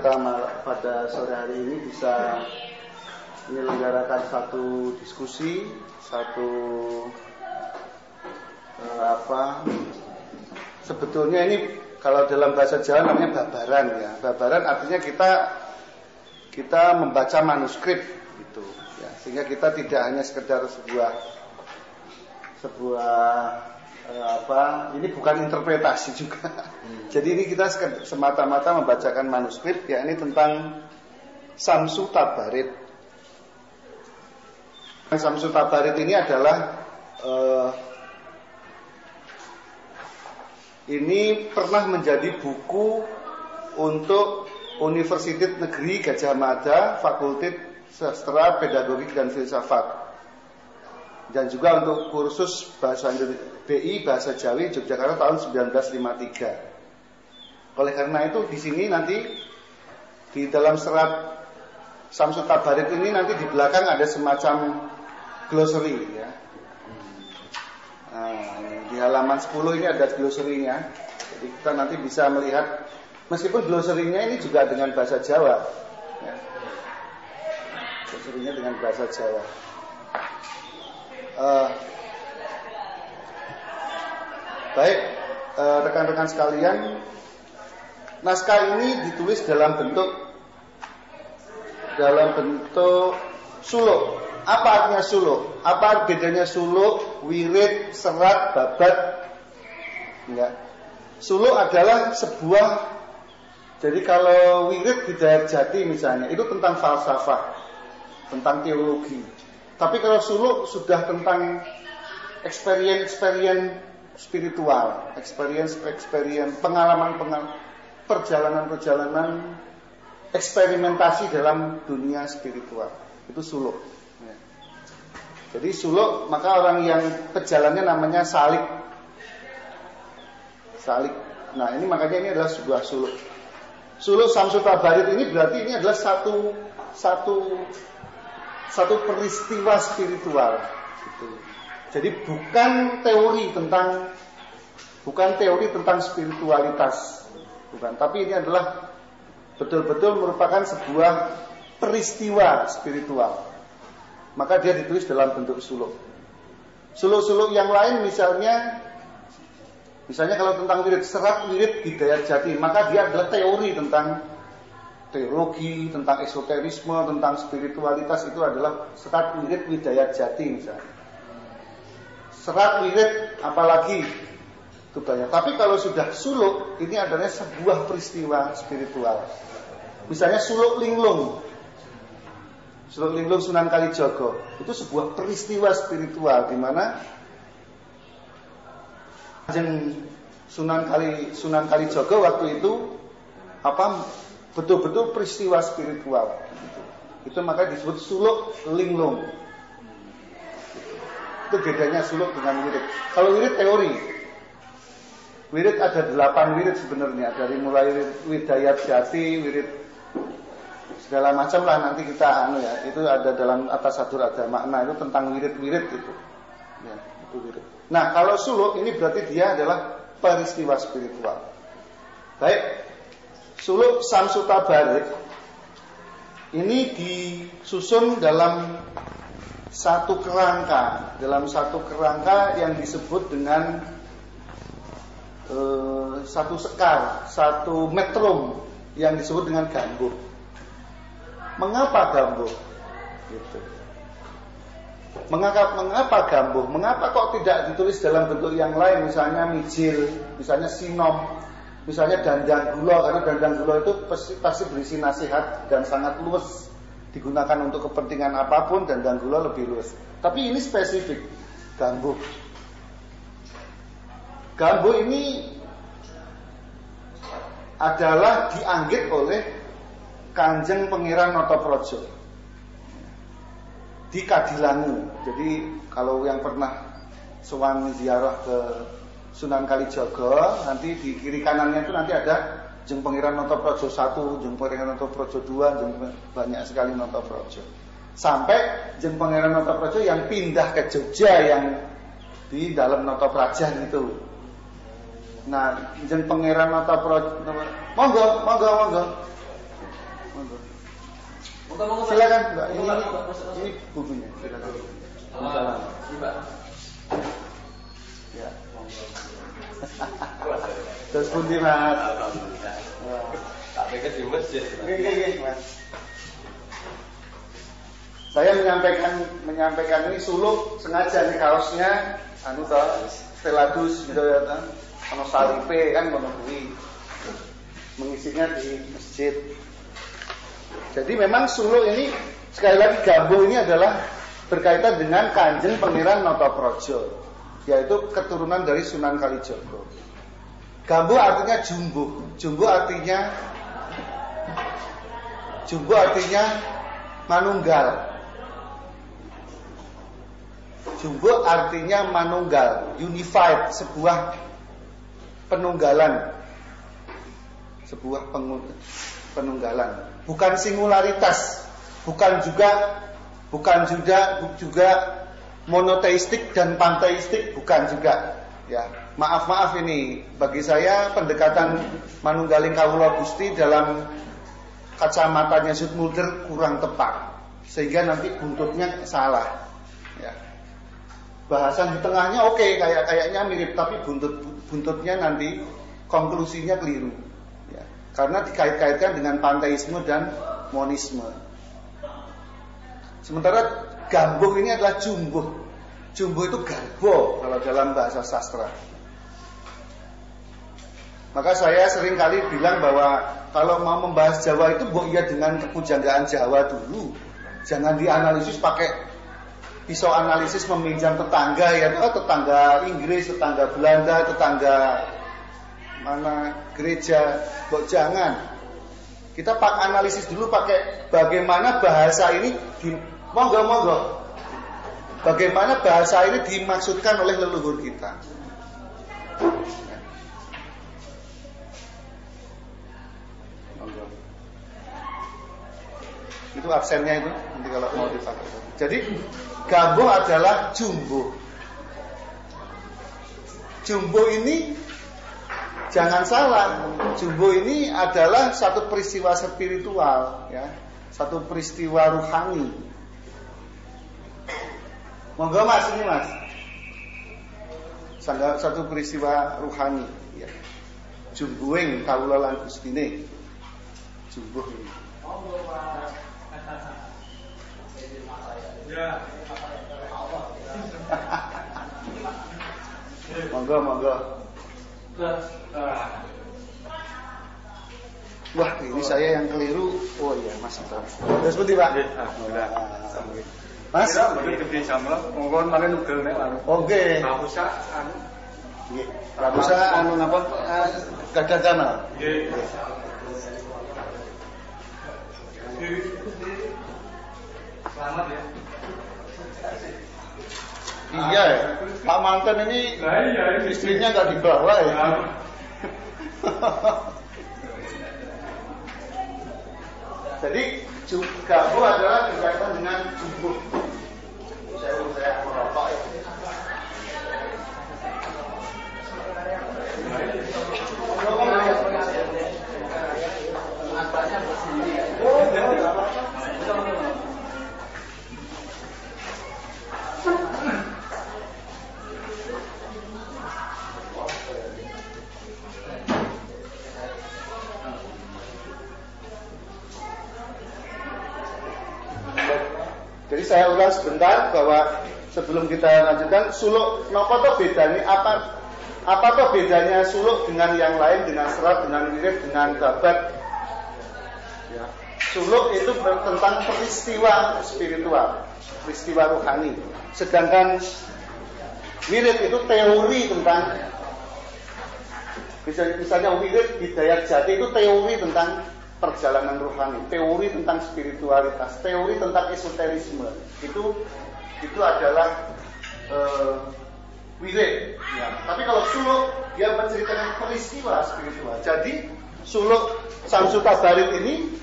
kita pada sore hari ini bisa menyelenggarakan satu diskusi, sebetulnya ini kalau dalam bahasa Jawa namanya babaran ya. Babaran artinya kita membaca manuskrip gitu ya, sehingga kita tidak hanya sekedar ini bukan interpretasi juga. Jadi ini kita semata-mata membacakan manuskrip, ya, ini tentang Samsu Tabarid. Samsu Tabarid ini adalah ini pernah menjadi buku untuk Universitas Negeri Gadjah Mada, Fakultas Sastra, Pedagogik dan Filsafat, dan juga untuk kursus bahasa BI Bahasa Jawi Yogyakarta tahun 1953. Oleh karena itu di sini nanti di dalam serat Samsu Tabarid ini nanti di belakang ada semacam glossary ya. Di halaman 10 ini ada glossary-nya. Jadi kita nanti bisa melihat, meskipun glossary-nya ini juga dengan bahasa Jawa ya. Glossary-nya dengan bahasa Jawa. Baik, rekan-rekan sekalian, naskah ini ditulis dalam bentuk suluk. Apa artinya suluk? Apa bedanya suluk, wirid, serat, babat? Enggak. Suluk adalah jadi kalau wirid Hidayat Jati misalnya, itu tentang falsafah, tentang teologi. Tapi kalau suluk sudah tentang experience spiritual, experience pengalaman perjalanan eksperimentasi dalam dunia spiritual. Itu suluk. Ya. Jadi suluk, maka orang yang pejalannya namanya salik. Salik. Nah, ini makanya ini adalah sebuah suluk. Suluk Samsu Tabarid ini berarti ini adalah satu peristiwa spiritual. Gitu. Jadi bukan teori tentang spiritualitas, bukan. Tapi ini adalah betul-betul merupakan sebuah peristiwa spiritual. Maka dia ditulis dalam bentuk suluk. Suluk-suluk yang lain misalnya kalau tentang wirid, serat wirid Hidayat Jati, maka dia adalah teori tentang teologi, tentang esoterisme, tentang spiritualitas. Itu adalah serat wirid Hidayat Jati misalnya. Serat wirid apalagi itu banyak. Tapi kalau sudah suluk, ini adalah sebuah peristiwa spiritual. Misalnya suluk linglung Sunan Kalijaga, itu sebuah peristiwa spiritual di mana Sunan Kalijaga waktu itu betul-betul peristiwa spiritual. Itu maka disebut suluk linglung. Itu bedanya suluk dengan wirid. Kalau wirid teori. Wirid ada 8 wirid sebenarnya, dari mulai Hidayat Jati, wirid segala macam lah, nanti kita itu ada dalam Atasadur ada makna, itu tentang wirid-wirid itu. Ya, itu wirid. Nah, kalau suluk ini berarti dia adalah peristiwa spiritual. Baik. Suluk Samsu Tabarid ini disusun dalam satu kerangka yang disebut dengan satu sekar, satu metrum yang disebut dengan gambuh. Mengapa gambuh? Gitu. Mengapa gambuh? Mengapa kok tidak ditulis dalam bentuk yang lain, misalnya mijil, misalnya sinom, misalnya dandang gula, karena dandang gula itu pasti berisi nasihat dan sangat luas, digunakan untuk kepentingan apapun, dandang gula lebih luas. Tapi ini spesifik, gambuh. Gambuh ini adalah dianggit oleh Kanjeng Pangeran Natapraja di Kadilangu. Jadi kalau yang pernah sowan ziarah ke Sunan Kalijaga, nanti di kiri kanannya itu nanti ada Jeng Pangeran Natapraja 1, Jeng Pangeran Natapraja 2, banyak sekali Natapraja. Sampai Jeng Pangeran Natapraja yang pindah ke Jogja yang di dalam Nataprajan itu. Nah, Jeng Pangeran Natapraja, monggo. Silakan, Mbak. Ini bukunya. Silakan. Salam. Ya. Terus pundi, Mas? Alhamdulillah. Tak pikir di masjid. Nggih, Mas. Saya menyampaikan ini suluk sengaja nih kaosnya anu to Steladus gitu ya kan. Ono salipe kan ngono kuwi. Mengisinya di masjid. Jadi memang suluk ini sekali lagi Gambuh ini adalah berkaitan dengan Kanjeng Pangeran Natapraja, yaitu keturunan dari Sunan Kalijaga. Gambuh artinya jumbuh. Jumbuh artinya manunggal. Jumbuh artinya manunggal, unified, sebuah penunggalan. Sebuah penunggalan, bukan singularitas, bukan juga monoteistik dan panteistik, bukan juga. Ya, maaf ini bagi saya pendekatan manunggaling kawula Gusti dalam kacamatanya Zoetmulder kurang tepat, sehingga nanti buntutnya salah. Ya. Bahasan di tengahnya oke, kayaknya mirip, tapi buntutnya nanti konklusinya keliru. Ya. Karena dikait-kaitkan dengan panteisme dan monisme. Sementara Gambuh ini adalah jumbuh. Jumbuh itu garbo kalau dalam bahasa sastra. Maka saya sering kali bilang bahwa kalau mau membahas Jawa itu ya dengan kepujanggaan Jawa dulu. Jangan dianalisis pakai pisau analisis meminjam tetangga, ya tetangga Inggris, tetangga Belanda, tetangga mana gereja. Kok jangan. Kita analisis dulu pakai bagaimana bahasa ini monggo. Bagaimana bahasa ini dimaksudkan oleh leluhur kita. Itu absennya itu nanti kalau mau dipakai. Jadi Gambuh adalah jumbuh. Jumbuh ini jangan salah, jumbuh ini adalah satu peristiwa spiritual, ya, satu peristiwa rohani. Monggo Mas, ini Mas. Satu peristiwa rohani, ya. Jumbuhing kawula lan Gustine. Jumbuh ini. Monggo. Wah, ini saya yang keliru. Oh iya, Mas. Terus pundi, Pak? Alhamdulillah. Mas, begitu gede jamlah, monggo mari nugel nek anu. Oke. Rapusa anu. Nggih. Rapusa anu napa? Gadagana. Nggih. Selamat ya. Iya ya, Pak Manten ini istrinya nggak dibawa ya. Jadi Gambuh adalah berkaitan dengan jumbuh. Saya merokok ya. Jadi saya ulang sebentar bahwa sebelum kita lanjutkan suluk napa to bedanya apa to bedanya suluk dengan yang lain, dengan serat, dengan wirid, dengan babat. Ya. Suluk itu tentang peristiwa spiritual, peristiwa rohani. Sedangkan wirid itu teori tentang, misalnya wirid Hidayat Jati itu teori tentang perjalanan rohani, teori tentang spiritualitas, teori tentang esoterisme. Itu adalah wirid. Ya. Tapi kalau suluk dia menceritakan peristiwa spiritual. Jadi suluk Samsu Tabarid ini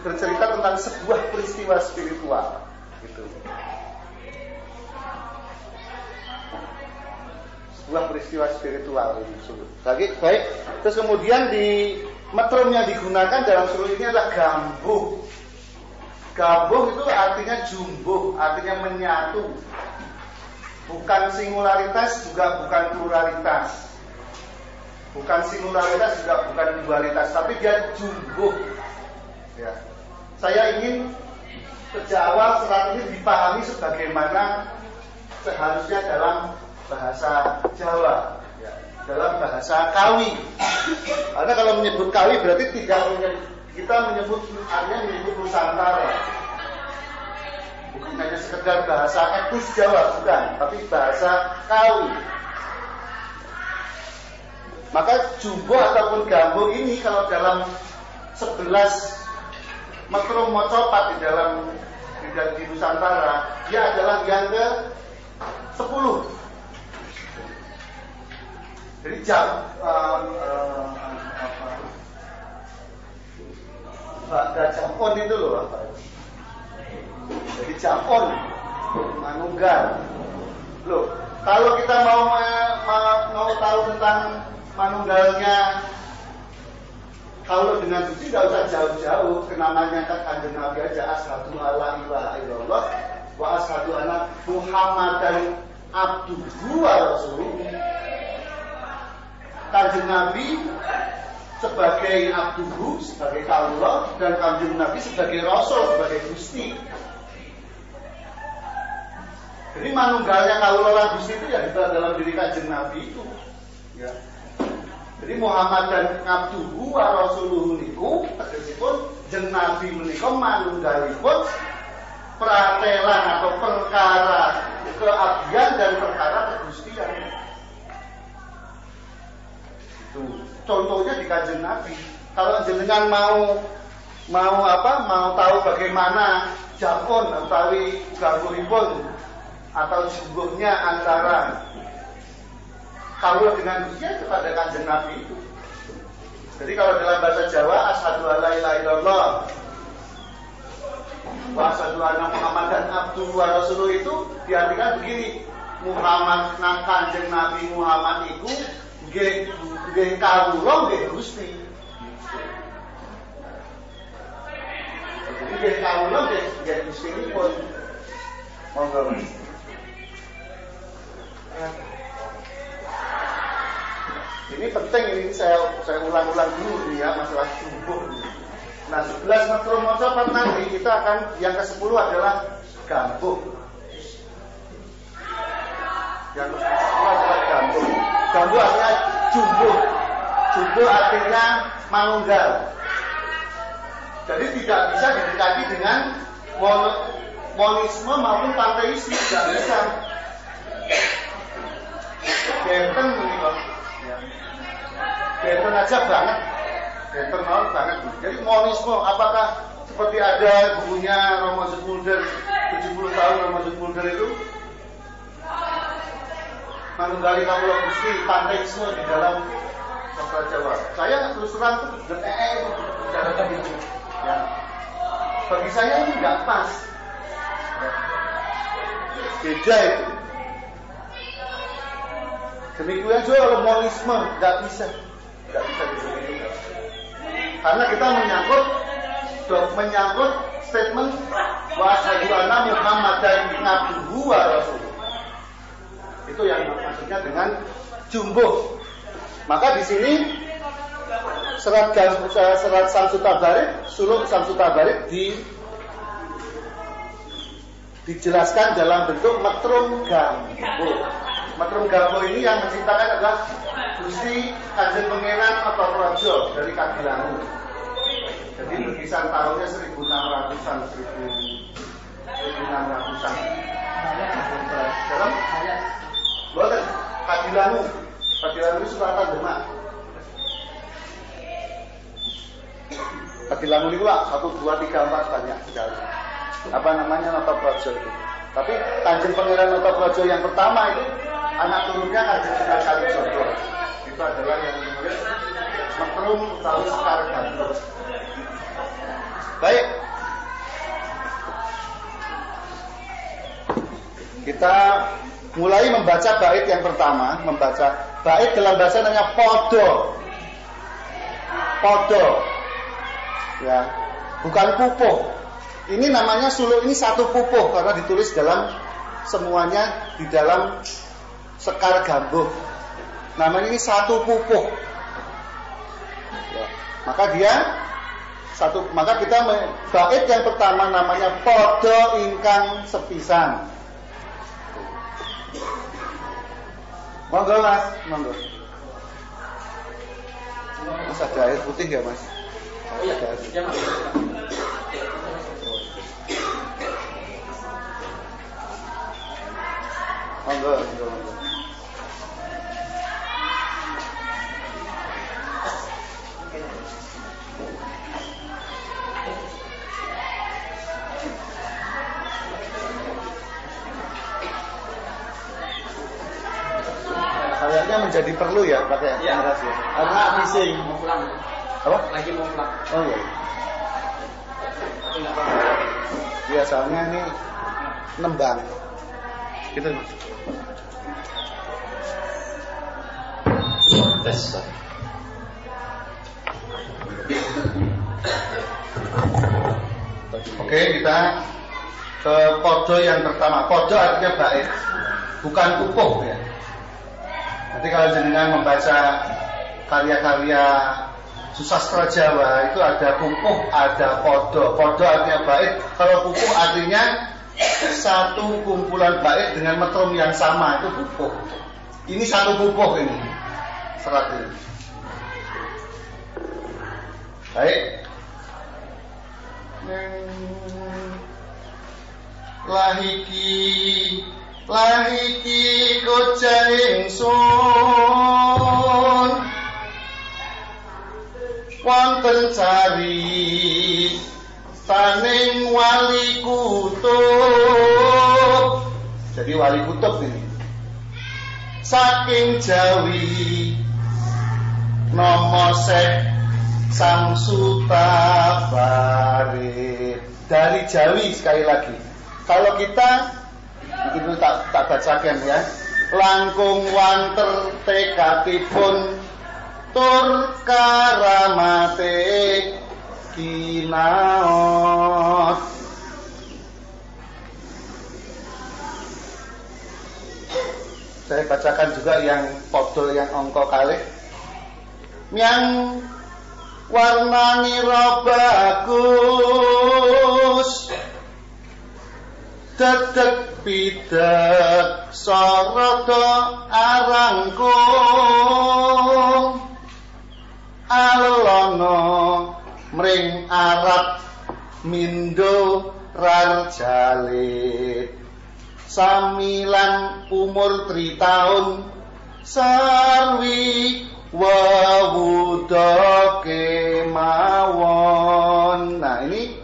bercerita tentang sebuah peristiwa spiritual. Gitu. Sebuah peristiwa spiritual ini suluk. Baik. Terus kemudian di metrum yang digunakan dalam suluk ini adalah gambuh. Gambuh itu artinya jumbuh, artinya menyatu. Bukan singularitas, juga bukan pluralitas. Bukan singularitas, juga bukan dualitas, tapi dia jumbuh. Ya. Saya ingin sejak awal serat ini dipahami sebagaimana seharusnya dalam bahasa Jawa, ya, dalam bahasa Kawi. Karena kalau menyebut Kawi berarti kita menyebut artinya menyebut Nusantara. Bukan hanya sekedar bahasa etnis Jawa, bukan, tapi bahasa Kawi. Maka jumbuh ataupun gambuh ini kalau dalam 11 metrum mocopat di dalam di Nusantara, dia adalah yang ke 10. Jadi jamon itu loh apa? Jadi jamon manunggal. Loh, kalau kita mau tahu tentang manunggalnya, kalau dengan bukti tidak usah jauh-jauh, kenamanya kan Kanjeng Nabi aja, asyhadu alla ilaha illallah wa asyhadu anna Muhammadan abduhu wa rasuluh. Kanjeng Nabi sebagai abduhu, sebagai kaula, dan Kanjeng Nabi sebagai rasul, sebagai gusti. Jadi manunggalnya kaula lan gusti itu ya di dalam diri Kanjeng Nabi itu. Ya. Jadi Muhammad dan abduhu wa rasuluhu niku tegesipun jeneng Nabi menika manunggalipun pratelan atau perkara keabdian dan perkara kegustian. Itu contohnya di Kanjeng Nabi. Kalau jenengan mau tahu bagaimana japon utawi gambulipun atau jumbuhnya antara kalau dengan usia kepada Kanjeng Nabi itu. Jadi kalau dalam bahasa Jawa asyhadu alla ilaha illallah wa asyhadu anna Muhammadan abduhu wa rasuluh itu diartikan begini, Muhammad nang Kanjeng Nabi Muhammad iku nggih kawula nggih Gusti. Jadi nggih kawula nggih Gusti pun. Monggo. Ini penting, ini saya ulang-ulang dulu nih ya, masalah jumbuh. Nah, 11 metrum mocopat nanti kita akan yang ke-10 adalah gambuh. Yang ke-10 adalah gambuh. Gambuh artinya jumbuh. Jumbuh artinya manunggal. Jadi tidak bisa didekati dengan monisme maupun panteisme, tidak bisa. Benten ini kok. Benten aja banget, benten banget. Jadi monisme, apakah seperti ada bukunya Romo Zulmulder 70 tahun Romo Zulmulder itu manunggali kawula Gusti panteisme di dalam sastra Jawa. Saya terus terang itu itu bicara begitu. Ya. Bagi saya ini nggak pas. Ya. Beda itu. Demikian juga kalau monisme nggak bisa disebut. Karena kita menyangkut statement wa asyhadu anna Muhammadan abduhu wa rasuluh. Itu yang maksudnya dengan jumbuh. Maka di sini serat Samsu Tabarik, suluk Samsu Tabarik dijelaskan dalam bentuk metrum gambuh. Metrum gambuh ini yang menciptakan adalah Gusti Kanjeng Pangeran Natapraja dari Kadilangu. Jadi berkisar tahunnya 1600-an, 1600-an. Dalam boten Kadilangu. Kadilangu itu Selatan Demak. Kadilangu itu lah 1, 2, 3, 4 banyak sekali. Apa namanya Natapraja itu. Tapi Kanjeng Pangeran Natapraja yang pertama itu anak turunnya Kanjeng Sunan Kalijogo. Itu adalah yang menulis metrum utawi sekar gambuh. Baik. Kita mulai membaca bait yang pertama, membaca bait dalam bahasa namanya podo. podo. Ya, bukan pupuh. Ini namanya suluk ini satu pupuh karena ditulis dalam semuanya di dalam sekar gambuh. Namanya ini satu pupuh. Ya, maka kita bait yang pertama namanya podo ingkang sepisan. Monggo Mas, monggo. Mas ada air putih nggak Mas? Oh iya, ada. Monggo. Kayaknya menjadi perlu ya pakai generasi ya. Karena bising. Mau pulang. Apa? Lagi mau pulang. Oh iya. Biasanya ini nembang. Gitu Mas. Tes. Oke, kita ke podo yang pertama. Podo artinya bait, bukan pupuh ya. Nanti kalau jenengan membaca karya-karya susastra Jawa itu ada pupuh, ada podo. Podo artinya bait, kalau pupuh artinya satu kumpulan bait dengan metrum yang sama, itu pupuh. Ini satu pupuh ini. Serat ini. Baik. Lahiki kocah ingsun wonten cari taning wali kutub. Jadi wali kutub ini saking Jawi nama Syekh Samsutabarid. Dari Jawi sekali lagi. Kalau kita itu tak bacakan ya. Langkung wanter tekatipun tur karamate kinaos. Saya bacakan juga yang podo yang angka kalih. Yang warnani bagus dedek pidek sarada arangkung alono mring arep mindo rarjalit samilan umur 3 taun sarwi wawuda kemawon. Nah ini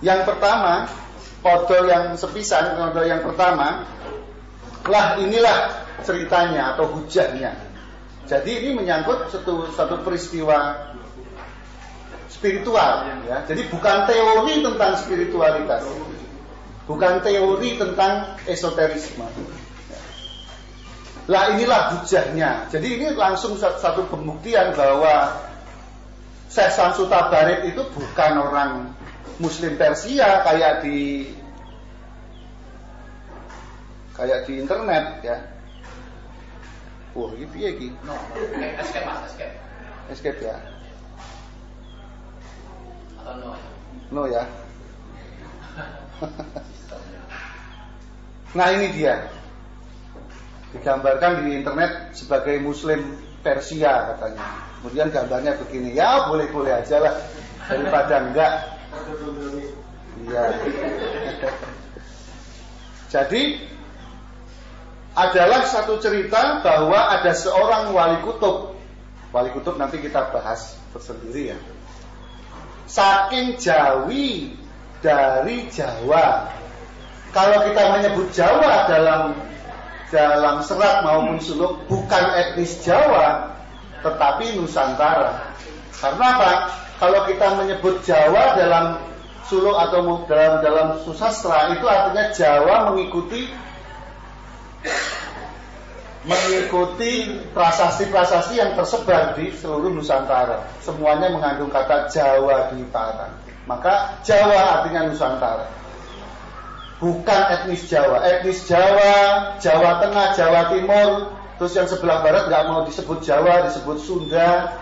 yang pertama, podo yang sepisan, podo yang pertama. Lah inilah ceritanya atau hujahnya. Jadi ini menyangkut satu peristiwa spiritual ya. Jadi bukan teori tentang spiritualitas. Bukan teori tentang esoterisme. Lah inilah hujahnya. Jadi ini langsung satu pembuktian bahwa Syekh Samsutabarid itu bukan orang Muslim Persia kayak di internet ya. Wah, ini piye iki? Escape ya. Atau no ya. Nah ini dia. Digambarkan di internet sebagai Muslim Persia katanya. Kemudian gambarnya begini, ya boleh-boleh aja lah daripada enggak. Iya. Jadi adalah satu cerita bahwa ada seorang wali kutub. Wali kutub nanti kita bahas tersendiri ya. Saking Jawi dari Jawa. Kalau kita menyebut Jawa dalam serat maupun suluk bukan etnis Jawa tetapi Nusantara. Karena apa? Kalau kita menyebut Jawa dalam suluk atau dalam susastra itu artinya Jawa mengikuti mengikuti prasasti-prasasti yang tersebar di seluruh Nusantara. Semuanya mengandung kata Jawa Dwipara. Maka Jawa artinya Nusantara. Bukan etnis Jawa. Etnis Jawa, Jawa Tengah, Jawa Timur. Terus yang sebelah barat nggak mau disebut Jawa, disebut Sunda.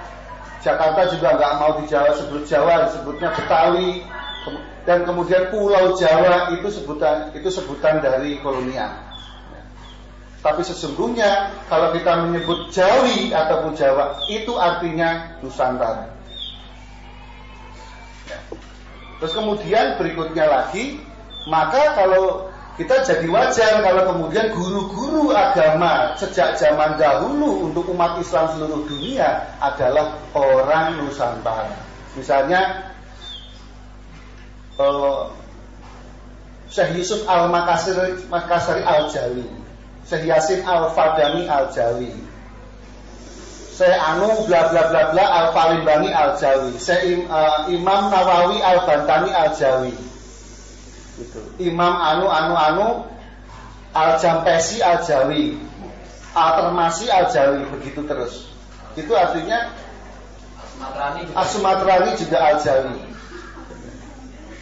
Jakarta juga nggak mau disebut Jawa, disebutnya Betawi. Dan kemudian Pulau Jawa itu sebutan dari kolonial. Tapi sesungguhnya kalau kita menyebut Jawi ataupun Jawa, itu artinya Nusantara. Terus kemudian berikutnya lagi, maka kalau kita jadi wajar kalau kemudian guru-guru agama sejak zaman dahulu untuk umat Islam seluruh dunia adalah orang Nusantara. Misalnya Syekh Yusuf Al-Makassari Al-Jawi, Syekh Yasin Al-Fadani Al-Jawi, Syekh Anu bla bla bla bla Al-Falimbani Al-Jawi, Syekh Imam Nawawi Al-Bantani Al-Jawi, gitu. Imam Anu Al-Jampesi Al-Jawi, Al-Termasi Al-Jawi, begitu terus. Itu artinya As-Sumatrani juga Al-Jawi.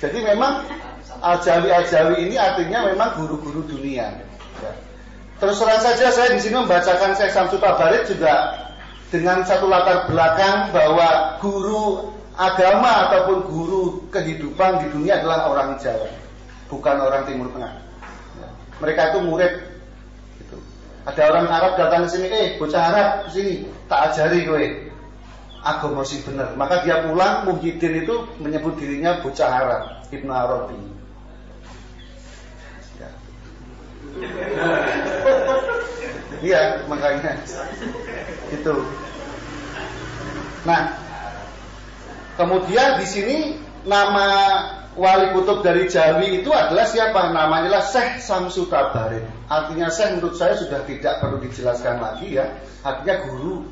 Jadi memang Al-Jawi ini artinya memang guru-guru dunia. Ya. Terus terang saja saya di sini membacakan Syekh Syamsul Tabarik juga dengan satu latar belakang bahwa guru agama ataupun guru kehidupan di dunia adalah orang Jawa, bukan orang Timur Tengah. Ya. Mereka itu murid. Gitu. Ada orang Arab datang ke sini, bocah Arab ke sini, tak ajari kowe. Agama sih bener. Maka dia pulang, Muhyiddin itu menyebut dirinya bocah Arab, Ibnu Arabi. Ya. Iya, makanya itu. Nah, kemudian di sini nama wali kutub dari Jawi itu adalah siapa? Namanya adalah Syekh Syamsul Tabarik. Artinya Syekh menurut saya sudah tidak perlu dijelaskan lagi ya. Artinya guru.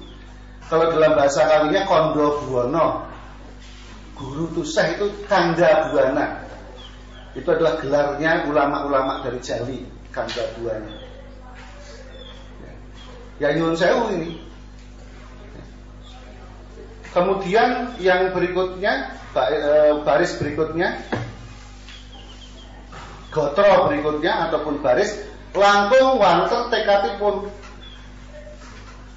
Kalau dalam bahasa kalinya Kondo Buwono, guru itu Syekh itu Kanda Buwana. Itu adalah gelarnya ulama-ulama dari Jawi, Kanda Buwana. Ya nyuwun sewu ini. Kemudian yang berikutnya, baris berikutnya, gotro berikutnya ataupun baris langkung wanter tekatipun.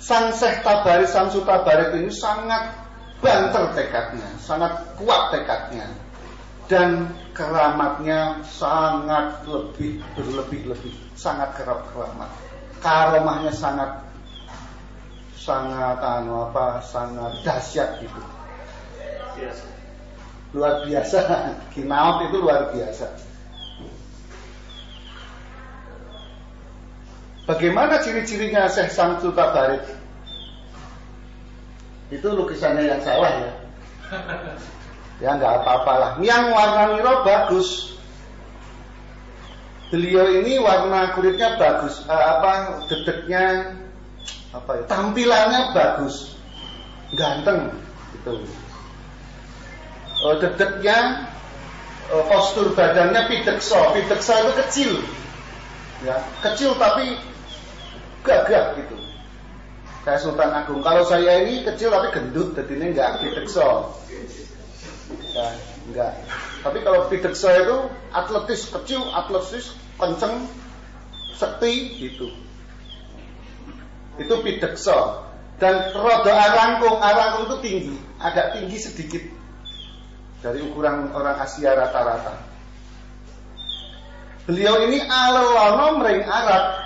Sang Syekh Tabarik Syamsul Tabarik ini sangat banter tekadnya, sangat kuat tekadnya, dan keramatnya sangat berlebih-lebih, sangat keramat. Karomahnya sangat dahsyat gitu. Luar biasa. Kinaot itu luar biasa. Bagaimana ciri-cirinya Syekh Syamsul Tabarik? Itu lukisannya yang salah ya. Ya nggak apa-apalah. Yang warna niro bagus. Beliau ini warna kulitnya bagus. Dedeknya tampilannya bagus, ganteng, gitu. Dedeknya, postur badannya pidekso itu kecil, ya, kecil tapi gagah gitu. Kayak Sultan Agung. Kalau saya ini kecil tapi gendut, jadi ini enggak pidekso. Ya, enggak. Tapi kalau pidekso itu atletis, kecil, atletis, kenceng, sekti gitu. Itu pidekso. Dan rodo arangkung itu tinggi, agak tinggi sedikit dari ukuran orang Asia rata-rata. Beliau ini alelono mring Arab.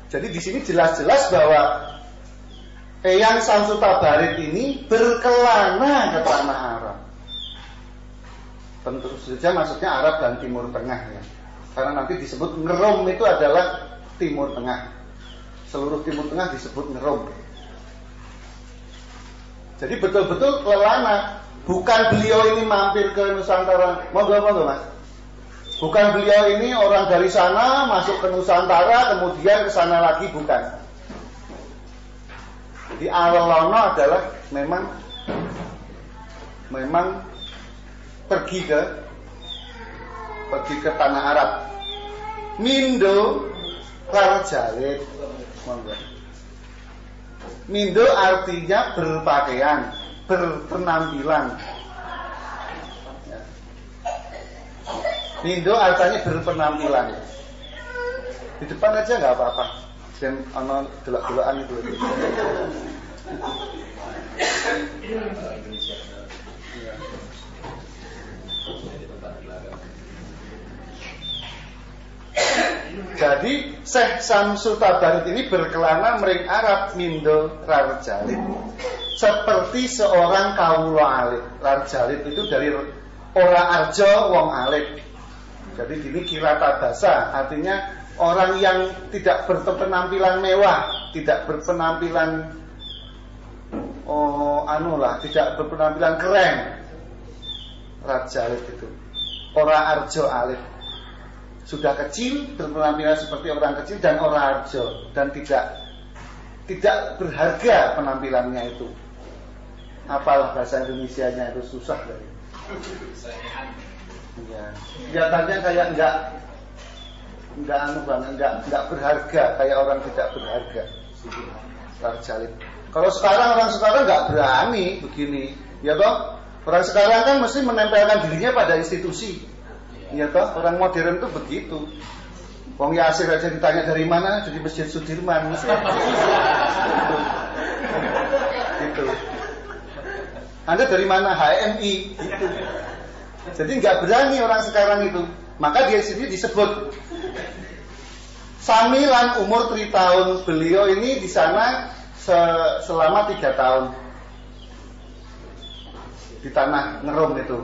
Jadi di sini jelas-jelas bahwa Eyang Syamsul Tabarik ini berkelana ke tanah Arab. Tentu saja maksudnya Arab dan Timur Tengah ya. Karena nanti disebut Ngerum itu adalah Timur Tengah. Seluruh Timur Tengah disebut Ngerum. Jadi betul-betul kelana. Bukan beliau ini mampir ke Nusantara. Monggo Mas. Bukan beliau ini orang dari sana masuk ke Nusantara kemudian ke sana lagi, bukan. Di Alelono adalah memang pergi ke tanah Arab. Mindo Rajalit. Monggo. Mindo artinya berpakaian, berpenampilan. Mindo artinya berpenampilan. Di depan aja nggak apa-apa. Dan ono delok-delokan itu. Jadi Syekh Syamsul Tabarit ini berkelana mering Arab mindo rarjalid, seperti seorang kawula alit. Rarjalid itu dari ora arjo wong alit. Jadi gini kirata basa, artinya orang yang tidak berpenampilan mewah, tidak berpenampilan tidak berpenampilan keren. Rarjalid itu ora arjo alit. Sudah kecil, berpenampilan seperti orang kecil dan orang arjo, dan tidak berharga penampilannya itu. Apalah bahasa Indonesianya itu susah dari. Ya, kelihatannya kayak enggak berharga, kayak orang tidak berharga. Tarjalid. Kalau orang sekarang enggak berani begini, ya toh? Orang sekarang kan mesti menempelkan dirinya pada institusi. Ya toh, orang modern itu begitu. Wong Yasir aja ditanya dari mana, jadi Masjid Sudirman. Gitu. Anda dari mana? HMI. Gitu. Jadi nggak berani orang sekarang itu. Maka dia sini disebut Samilan umur 3 tahun. Beliau ini di sana selama 3 tahun di tanah Ngerum itu.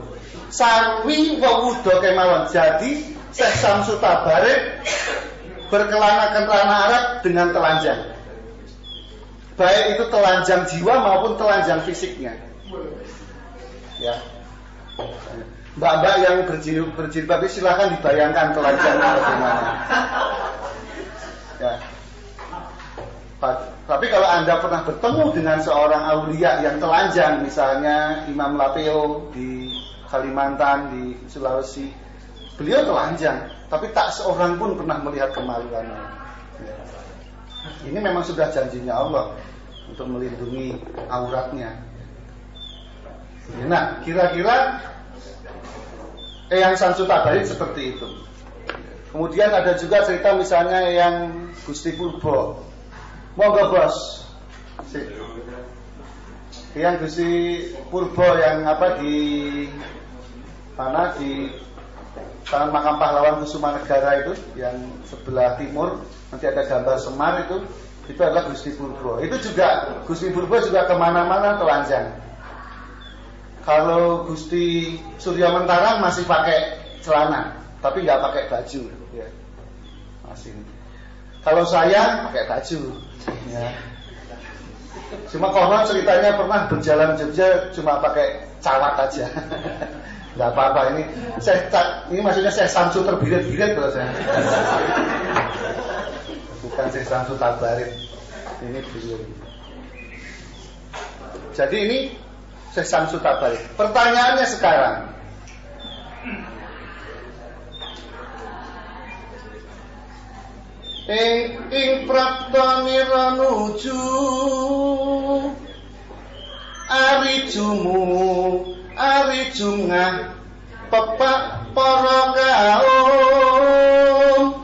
Sarwi wawudo kemawon. Jadi Syekh Syamsul Tabarit berkelana ke tanah Arab dengan telanjang. Baik itu telanjang jiwa maupun telanjang fisiknya. Ya. Mbak-mbak yang berjilbab silakan dibayangkan telanjangnya bagaimana. Ya. Tapi kalau Anda pernah bertemu dengan seorang aulia yang telanjang, misalnya Imam Lapeo di Kalimantan, di Sulawesi, beliau telanjang, tapi tak seorang pun pernah melihat kemaluannya. Ya. Ini memang sudah janjinya Allah untuk melindungi auratnya. Nah, kira-kira Eyang Syamsul Tabarit seperti itu. Kemudian ada juga cerita misalnya Eyang Gusti Purbo. Monggo bos. Eyang Gusti Purbo yang di Taman Makam Pahlawan Kusumanegara itu, yang sebelah timur nanti ada gambar Semar itu adalah Gusti Purbo. Itu juga Gusti Purbo juga kemana-mana telanjang. Kalau Gusti Surya Mentara masih pakai celana, tapi nggak pakai baju, ya. Masih. Kalau saya pakai baju, ya. Cuma konon ceritanya pernah berjalan Jogja cuma pakai cawat aja. Nggak apa-apa ini maksudnya Syekh Syamsul terbirit-birit kalau saya. Bukan Syekh Syamsul Tabarit. Ini beliau. Jadi ini Syekh Syamsul Tabarit. Pertanyaannya sekarang, ing praptanira nuju ari jungah pepak para kaum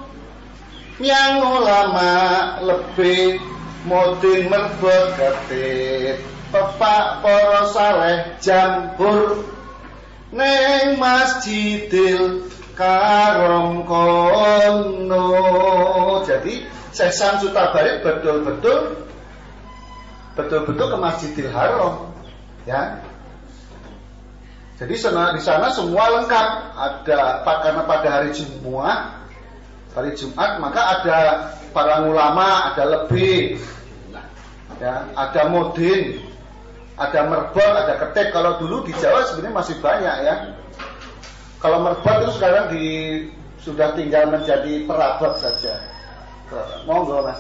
yang ulama lebih modin merbot ketit pepak para saleh jambur neng Masjidil Karom kono. Jadi Syekh Syamsul Tabarit betul-betul ke Masjidil Haram, ya. Jadi di sana semua lengkap. Karena pada hari Jumat, maka ada para ulama, ada lebih, ya, ada modin, ada merbot, ada ketik. Kalau dulu di Jawa sebenarnya masih banyak, ya. Kalau merbot itu sekarang sudah tinggal menjadi perabot saja. Monggo Mas.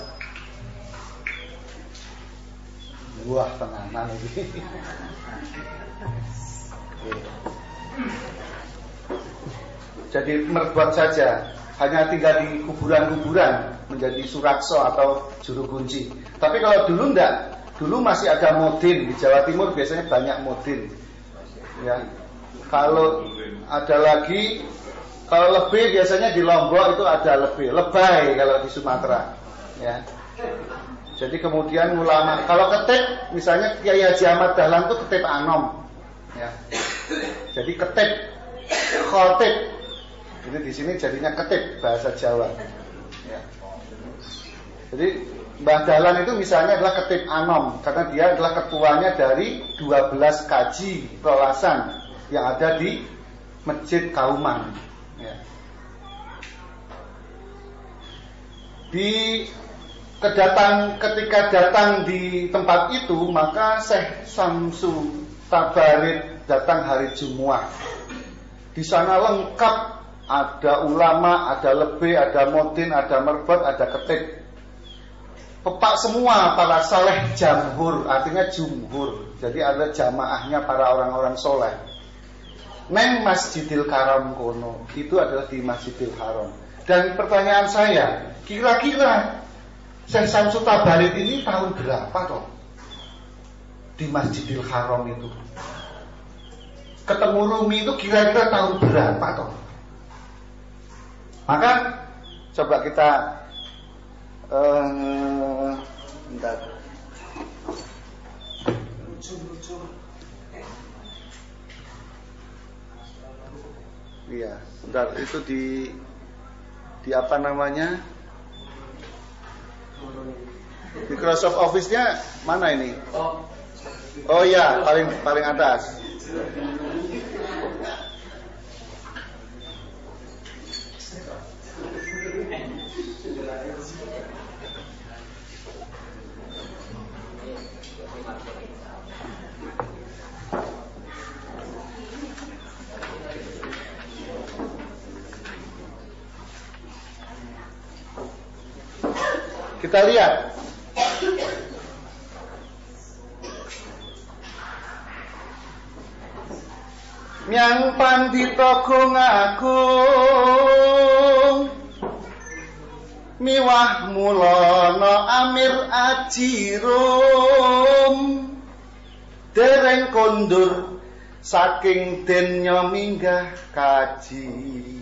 Wah, tenanan ini. Jadi merbot saja, hanya tinggal di kuburan-kuburan menjadi surakso atau juru kunci. Tapi kalau dulu enggak, Dulu masih ada modin di Jawa Timur, biasanya banyak modin. Ya. Kalau ada lagi, kalau lebih biasanya di Lombok itu ada lebay kalau di Sumatera. Ya. Jadi kemudian ulama, kalau ketip, misalnya Kiai Haji Ahmad Dahlan itu ketip anom. Ya. Jadi ketip, khotib. Jadi di sini jadinya ketip bahasa Jawa. Ya. Jadi Mbah Dahlan itu misalnya adalah ketip anom, karena dia adalah ketuanya dari 12 kaji prolasan yang ada di Masjid Kauman. Ya. Ketika datang di tempat itu, maka Syekh Samsu Tabarid datang hari Jumat. Di sana lengkap, ada ulama, ada lebih, ada modin, ada merbot, ada ketip. Pepak semua para saleh jamhur, artinya jumhur. Jadi ada jamaahnya para orang-orang soleh. Neng Masjidil Haram kono, itu adalah di Masjidil Haram. Dan pertanyaan saya, kira-kira Syekh Samsu Tabarid ini tahun berapa toh? Di Masjidil Haram itu. Ketemu Rumi itu kira-kira tahun berapa toh? Maka coba kita bentar. Iya, bentar, itu di apa namanya? Microsoft Office-nya mana ini? Oh iya, paling atas. Kita lihat. Nyang Pandita Agung Agung miwah mulana Amir Ajirum dereng kondur saking denya minggah kaji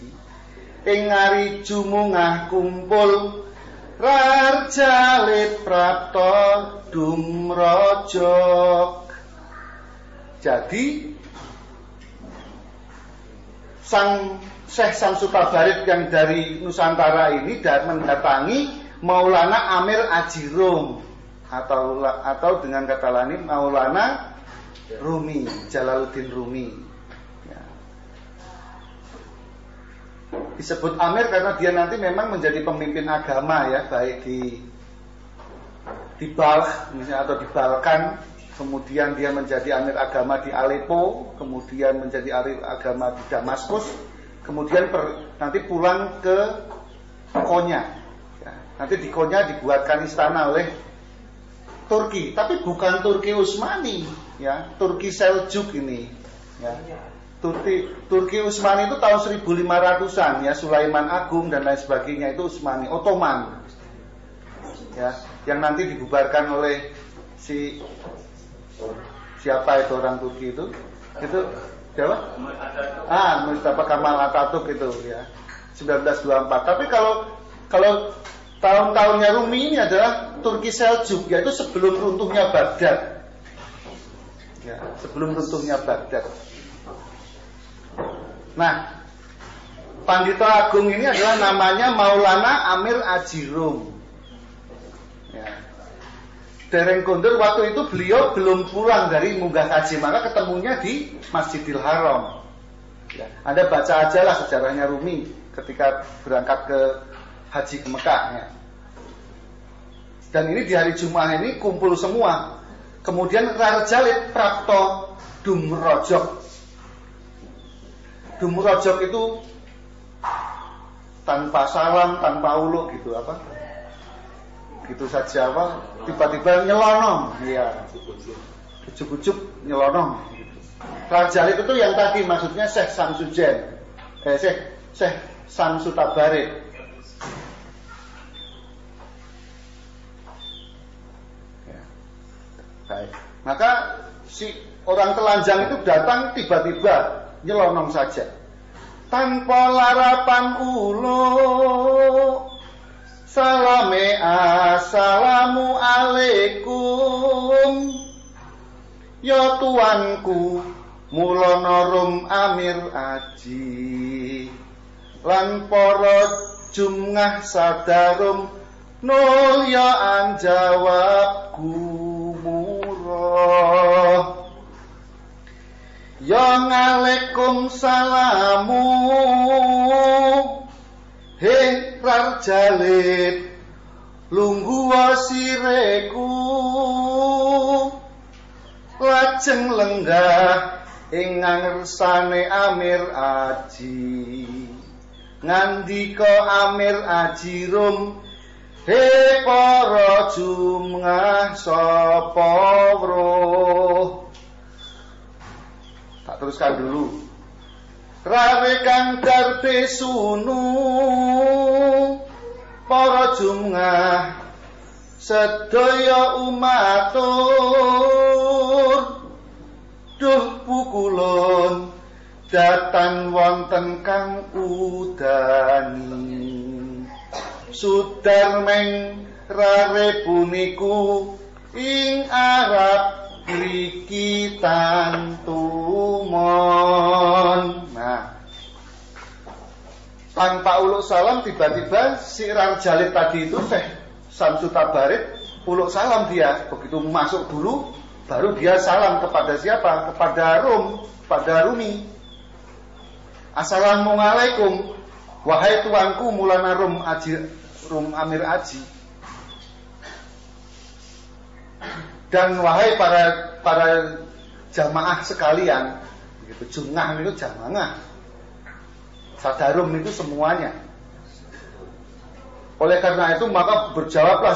ing ari jumungah kumpul Rarjalit Prapta Dumrajak. Jadi sang Syekh Samsu Tabarid yang dari Nusantara ini mendatangi Maulana Amir Ajirum atau dengan kata lain Maulana Rumi, Jalaluddin Rumi. Disebut Amir karena dia nanti memang menjadi pemimpin agama ya, baik di Balkh misalnya atau di Balkan, kemudian dia menjadi amir agama di Aleppo, kemudian menjadi amir agama di Damaskus, kemudian nanti pulang ke Konya. Ya, nanti di Konya dibuatkan istana oleh Turki, tapi bukan Turki Utsmani, ya, Turki Seljuk ini. Ya. Turki Utsmani itu tahun 1500-an ya, Sulaiman Agung dan lain sebagainya itu Utsmani, Ottoman. Ya, yang nanti dibubarkan oleh siapa itu orang Turki itu? Itu siapa? Mustafa Kemal Atatürk itu ya. 1924. Tapi kalau tahun-tahunnya Rumi ini adalah Turki Seljuk, yaitu sebelum runtuhnya Baghdad. Ya, sebelum runtuhnya Baghdad. Nah, Pandita Agung ini adalah namanya Maulana Amir Ajirum. Ya. Dereng kondur waktu itu beliau belum pulang dari munggah kaji, maka ketemunya di Masjidil Haram. Ya. Anda baca aja lah sejarahnya Rumi ketika berangkat ke haji ke Mekah. Ya. Dan ini di hari Jumat ini kumpul semua. Kemudian Rarjalit Prapta Dumrajak. Dumrajak itu tanpa salam, tanpa uluk gitu apa? Gitu saja apa? Tiba-tiba nyelonong, iya. Ujuk-ujuk nyelonong. Gitu. Rarjalit itu yang tadi maksudnya Syekh Samsuddin, Syekh Samsu Tabarid. Ya. Baik. Maka si orang telanjang itu datang tiba-tiba nyelonong saja. Tanpa larapan ulo. Salame assalamu alaikum. Ya tuanku mulono rum amir aji. Lan para jumngah sadarum nulya anjawab gumurah. Ya ngalekum salamu. He rarjalip lungguh sireku lajeng lenggah ing ngersane amir aji ngandika amir aji rum he para jumngah sapa wruh. Tak teruskan dulu. Rawe kang darpe sunu para jumngah sedaya umatur duh pukulun datan wonten kang udani sudarmeng rare puniku ing arep mriki tantumon. Nah, tanpa uluk salam tiba-tiba si Rarjalid tadi itu Samsu Tabarid uluk salam dia. Begitu masuk dulu baru dia salam kepada siapa? Kepada Rumi. Assalamualaikum wahai tuanku Maulana Rum Amir Aji. Dan wahai para jamaah sekalian, begitu jumngah itu jamaah, sadarum itu semuanya. Oleh karena itu maka berjawablah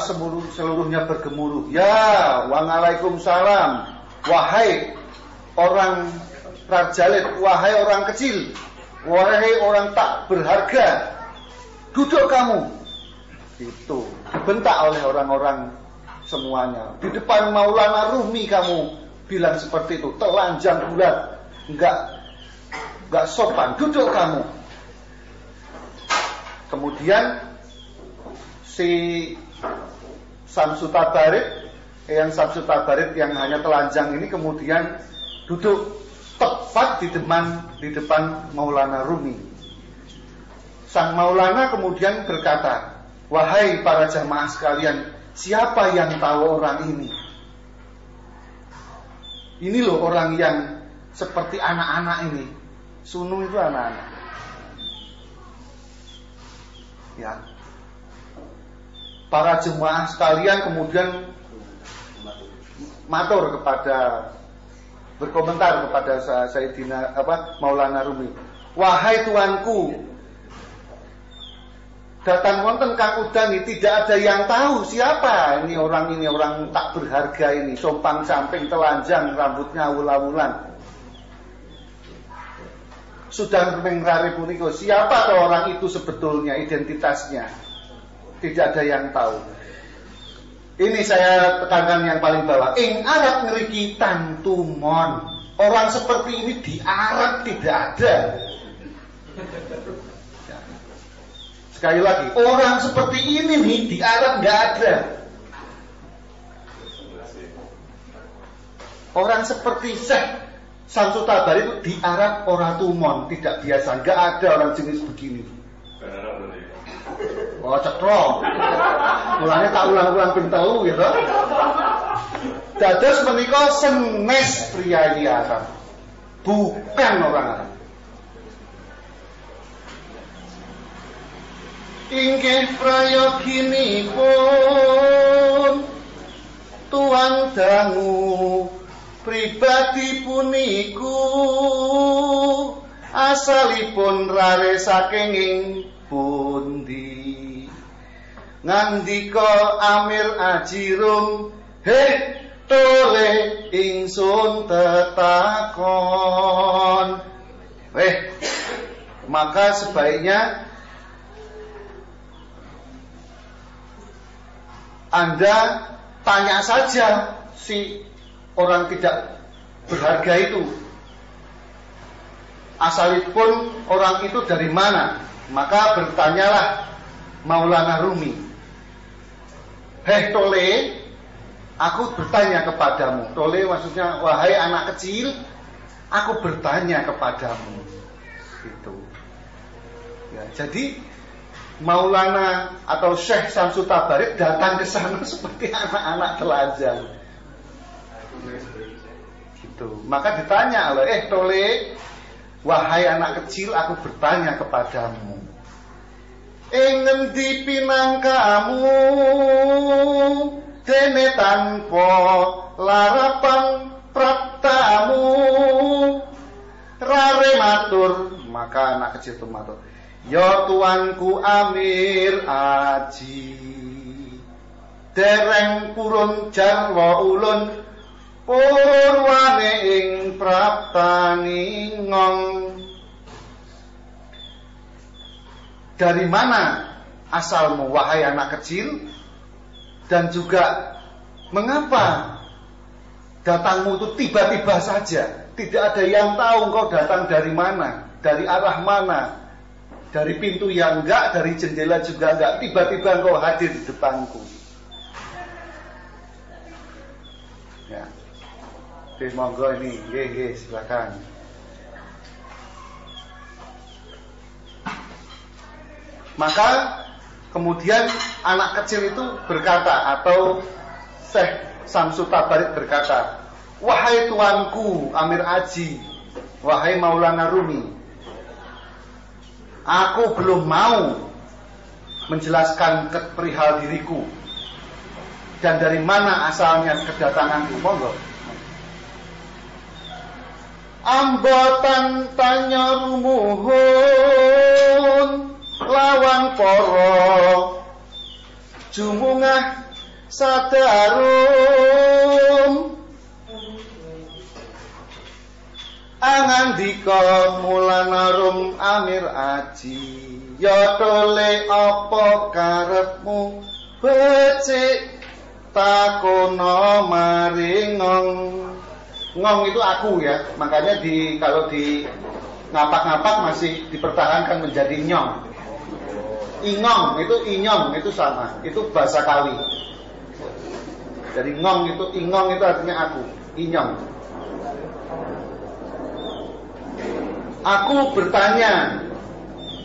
seluruhnya bergemuruh. Ya, waalaikumsalam, wahai orang Rarjalid, wahai orang kecil, wahai orang tak berharga, duduk kamu. Itu dibentak oleh orang-orang semuanya. Di depan Maulana Rumi kamu bilang seperti itu, telanjang bulat, enggak sopan, duduk kamu. Kemudian si Samsu Tabarid yang hanya telanjang ini kemudian duduk tepat di depan Maulana Rumi. Sang Maulana kemudian berkata, wahai para jamaah sekalian, siapa yang tahu orang ini? Ini loh orang yang seperti anak-anak ini. Sunu itu anak-anak. Ya. Para jemaah sekalian kemudian berkomentar kepada Sayyidina Maulana Rumi. Wahai tuanku, datang wonten kang udani, tidak ada yang tahu siapa ini orang tak berharga ini, sompang-samping, telanjang, rambutnya awul-awulan. Sudah mengrari puniko, siapa orang itu sebetulnya, identitasnya? Tidak ada yang tahu. Ini saya tekankan yang paling bawah. Ing Arab ngeriki tantumon. Orang seperti ini di Arab tidak ada. Sekali lagi, orang seperti ini nih di Arab nggak ada. Orang seperti Syekh Samsu Tabarid itu di Arab orang tumon, tidak biasa, nggak ada orang jenis begini. Oh ceklok. Mulanya tak ulang-ulang pintelu gitu. Dados menika senes priyayi Arab. Bukan orang Arab. Inggih prayoginipun tuan dangu pribadi puniku asalipun rare saking ing pundi ngandika Amir Ajirum tole ingsun tetakon. Maka sebaiknya Anda tanya saja si orang tidak berharga itu, asalipun orang itu dari mana, maka bertanyalah Maulana Rumi. Hei Tole, aku bertanya kepadamu. Tole maksudnya wahai anak kecil, aku bertanya kepadamu. Gitu. Ya, jadi Maulana atau Syekh Syamsul Tabarik datang ke sana seperti anak-anak telanjang. Gitu. Maka ditanya oleh Tole, wahai anak kecil, aku bertanya kepadamu. Ngendi pinangkamu dene tanpa larapan praptamu rare matur. Maka anak kecil itu matur, ya tuanku Amir Aji, dereng purun jarwa ulun purwane ing praptani ngong. Dari mana asalmu wahai anak kecil, dan juga mengapa datangmu itu tiba-tiba saja, tidak ada yang tahu engkau datang dari mana, dari arah mana, dari pintu yang enggak, dari jendela juga enggak, tiba-tiba engkau hadir di depanku. Ya, oke, monggo ini, silakan. Maka kemudian anak kecil itu berkata, atau Syekh Syamsul Tabarik berkata, wahai tuanku Amir Aji, wahai Maulana Rumi, aku belum mau menjelaskan perihal diriku dan dari mana asalnya kedatanganku. Monggo. Ambotan tanya rumuhun lawan poro jumungah sadarum angandika Maulana Rum Amir Aji, ya Tole apa karepmu becik takono maringong. Ngong itu aku ya, makanya kalau di ngapak-ngapak masih dipertahankan menjadi nyong. Ingong itu inyong itu sama, itu bahasa Kawi. Jadi ngong itu ingong itu artinya aku, inyong. Aku bertanya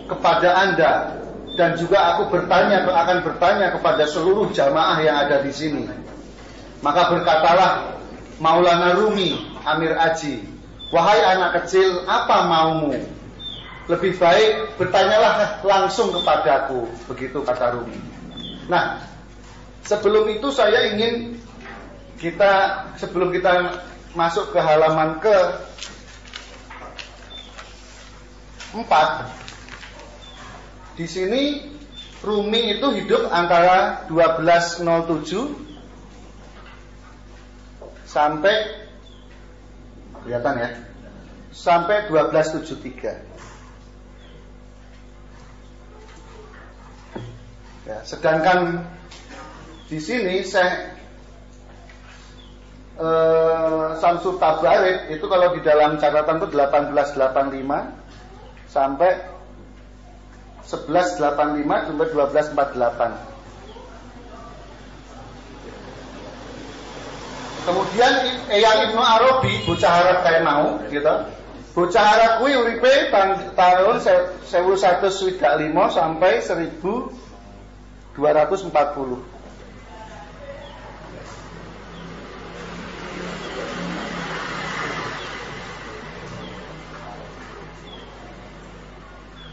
kepada Anda dan juga aku akan bertanya kepada seluruh jamaah yang ada di sini. Maka berkatalah Maulana Rumi Amir Aji, wahai anak kecil, apa maumu? Lebih baik bertanyalah langsung kepadaku. Begitu kata Rumi. Nah, sebelum itu saya ingin sebelum kita masuk ke halaman ke-4, di sini Rumi itu hidup antara 1207 sampai, kelihatan ya, sampai 1273. Ya, sedangkan di sini Syamsul Tabarik itu kalau di dalam catatan itu 1885 sampai 1185 sampai 1248. Kemudian Eyang Ibnu Arabi, bocah Arab kayak mau, gitu. Bocah Arab kuwi uripe tahun 1125 sampai 1240.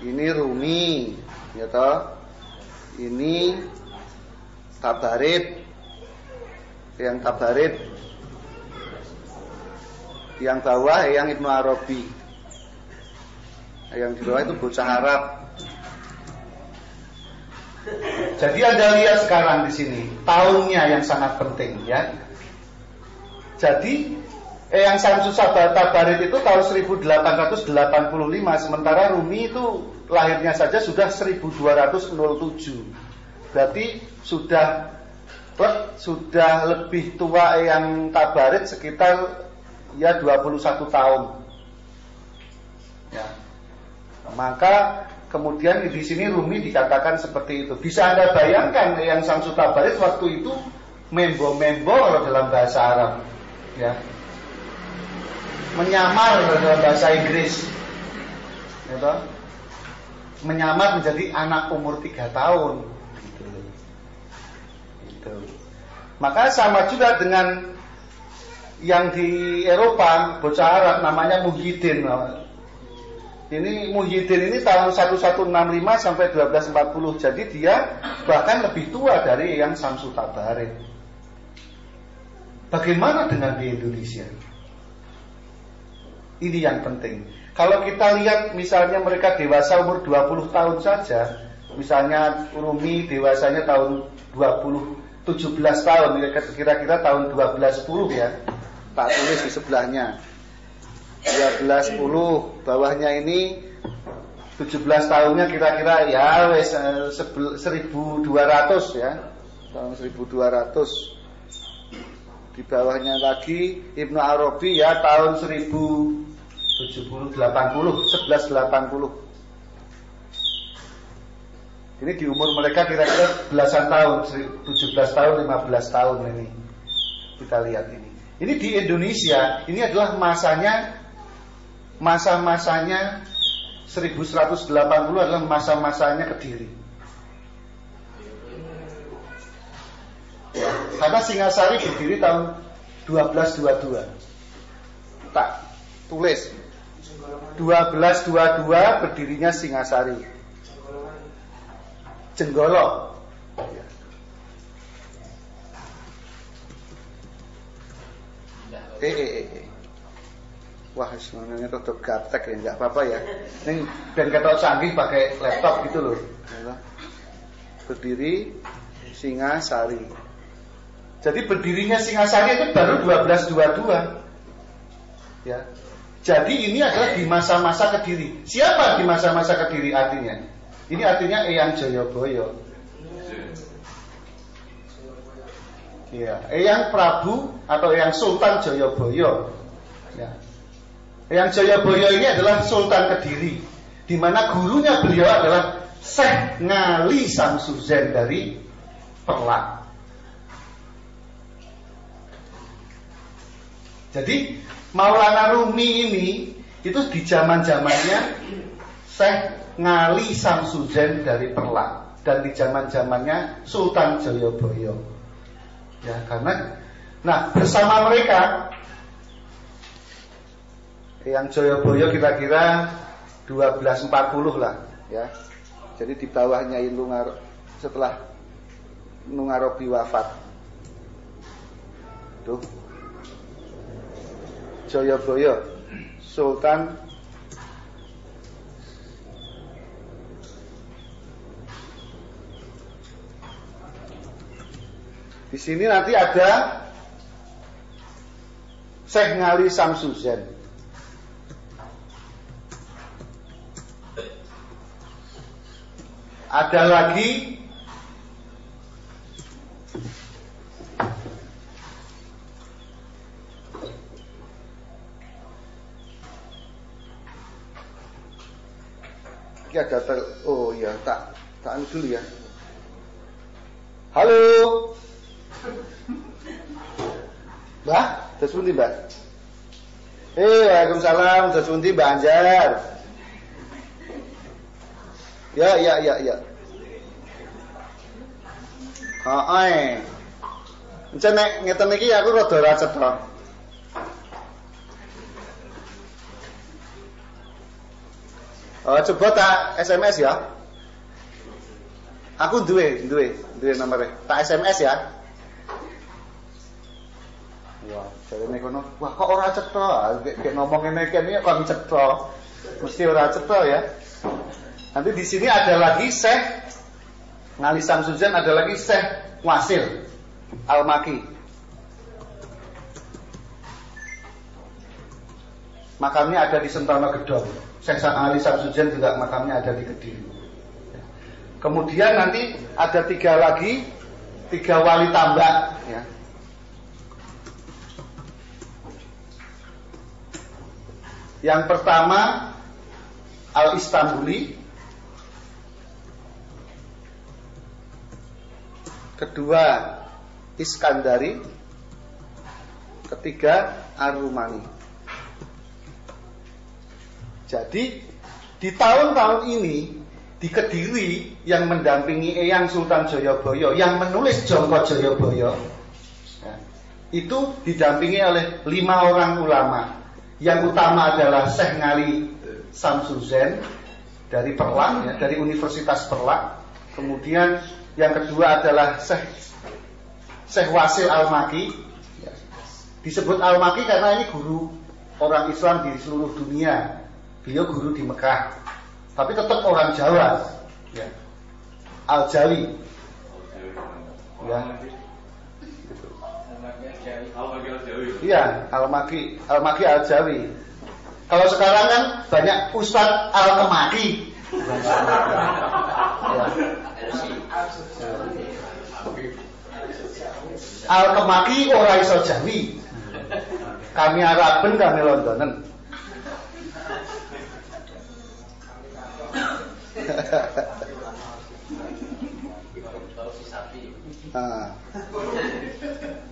Ini Rumi, gitu. Ini Tabarid. Yang Tabarid, yang bawah yang Ibnu Arabi, yang di bawah itu bocah Arab. Jadi Anda lihat sekarang di sini tahunnya yang sangat penting ya. Jadi yang Syamsul Tabarid itu tahun 1885, sementara Rumi itu lahirnya saja sudah 1207. Berarti sudah sudah lebih tua yang Tabarid sekitar ya 21 tahun. Ya. Maka kemudian di sini Rumi dikatakan seperti itu. Bisa Anda bayangkan yang Syamsu Tabarid waktu itu membo-membo kalau dalam bahasa Arab, ya. Menyamar dalam bahasa Inggris. Ya, menyamar menjadi anak umur 3 tahun. Gitu. Maka sama juga dengan yang di Eropa, bocah Arab namanya Muhyiddin. Ini Muhyiddin ini tahun 1165 sampai 1240. Jadi dia bahkan lebih tua dari yang Syamsu Tabarid. Bagaimana dengan di Indonesia? Ini yang penting. Kalau kita lihat misalnya mereka dewasa umur 20 tahun saja, misalnya Rumi dewasanya tahun 17 tahun, kira-kira tahun 1210 ya. Tak tulis di sebelahnya. 1210, bawahnya ini 17 tahunnya kira-kira ya wes 1200 ya. Tahun 1200. Di bawahnya lagi Ibnu Arabi ya tahun 1180. Ini di umur mereka kira-kira belasan tahun, 17 tahun, 15 tahun ini. Kita lihat ini. Ini di Indonesia, ini adalah masa-masanya 1180 adalah masa-masanya Kediri. Ya, karena Singasari berdiri tahun 1222. Tak tulis 1222 berdirinya Singasari. Jenggolo. Wah, sebenarnya tutup gaptek ya, nggak apa-apa ya. Ini dan kata canggih pakai laptop gitu loh. Berdiri Singasari. Jadi berdirinya Singasari itu baru 1222. Ya. Jadi ini adalah di masa-masa Kediri. Siapa di masa-masa Kediri artinya? Ini artinya Eyang Jayabaya. Ya, Eyang Prabu atau Eyang Sultan Jayabaya. Ya. Eyang Jayabaya ini adalah Sultan Kediri, di mana gurunya beliau adalah Syekh Ngali Samsuzen dari Perlak. Jadi Maulana Rumi ini itu di zaman-zamannya Syekh Ngali Samsuzen dari Perlak dan di zaman-zamannya Sultan Jayabaya. Ya, karena bersama mereka yang Jayabaya kira-kira 1240 lah, ya. Jadi di bawahnya setelah Nung Arabi wafat. Tuh. Jayabaya Sultan di sini nanti ada Syekh Ngali Samsuzen. Ada lagi ada oh ya tak dulu ya. Halo. Mbak, udah sundi Mbak? Waalaikumsalam, udah sundi Mbak Anjar. Ya. Encen nek ngeten iki aku rada ora cetha. Coba tak SMS ya. Aku duwe nomere. Tak SMS ya. Wah, jarene kono. Wah, kok ora cetha? Kayak ngomong ngene iki kok cetha. Mesti ora cetha ya. Nanti di sini ada lagi Syekh Ngali Samsuzen, ada lagi Syekh Wasil Al-Maki. Makamnya ada di Sentono Gedong. Syekh Ngali Samsuzen juga makamnya ada di Kediri. Kemudian nanti ada 3 lagi 3 wali tambak ya. Yang pertama Al-Istanbuli, kedua Iskandari, ketiga Ar-Rumani. Jadi di tahun-tahun ini di Kediri yang mendampingi Eyang Sultan Jayabaya, yang menulis Jongko Jayabaya ya, itu didampingi oleh 5 orang ulama. Yang utama adalah Syekh Ngali Samsuzen dari Perlak ya, dari Universitas Perlak. Kemudian yang kedua adalah Syekh Wasil Al-Maki ya. Disebut Al-Maki karena ini guru orang Islam di seluruh dunia. Beliau guru di Mekah, tapi tetap orang Jawa ya. Al-Jawi ya. Iya, Al-Maki Al-Jawi. Kalau sekarang kan banyak Ustadz Al-Kemaki ya. Al-Kemaki ora iso Jawi. Kami Araben, kami Londonen.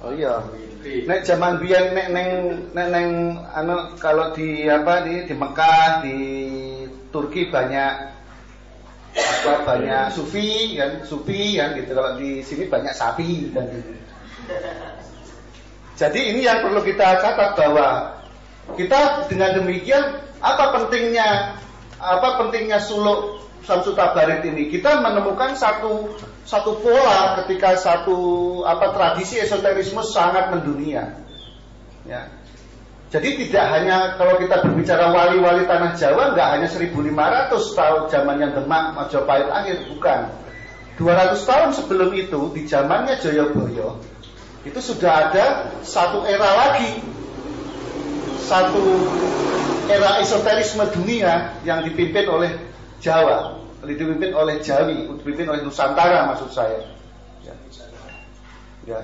Oh iya. Nek zaman biyen nek neng anu kalau di di Mekah, di Turki banyak banyak sufi kan gitu. Kalau di sini banyak sapi dan gitu. Jadi ini yang perlu kita catat bahwa kita dengan demikian apa pentingnya suluk Syamsu Tabarid ini, kita menemukan satu pola ketika tradisi esoterisme sangat mendunia. Ya. Jadi tidak hanya kalau kita berbicara wali-wali tanah Jawa, nggak hanya 1500 tahun zamannya Demak Majapahit akhir, bukan. 200 tahun sebelum itu di zamannya Jayabaya itu sudah ada satu era lagi, satu era esoterisme dunia yang dipimpin oleh Jawa, dipimpin oleh Jawi, dipimpin oleh Nusantara maksud saya. Ya.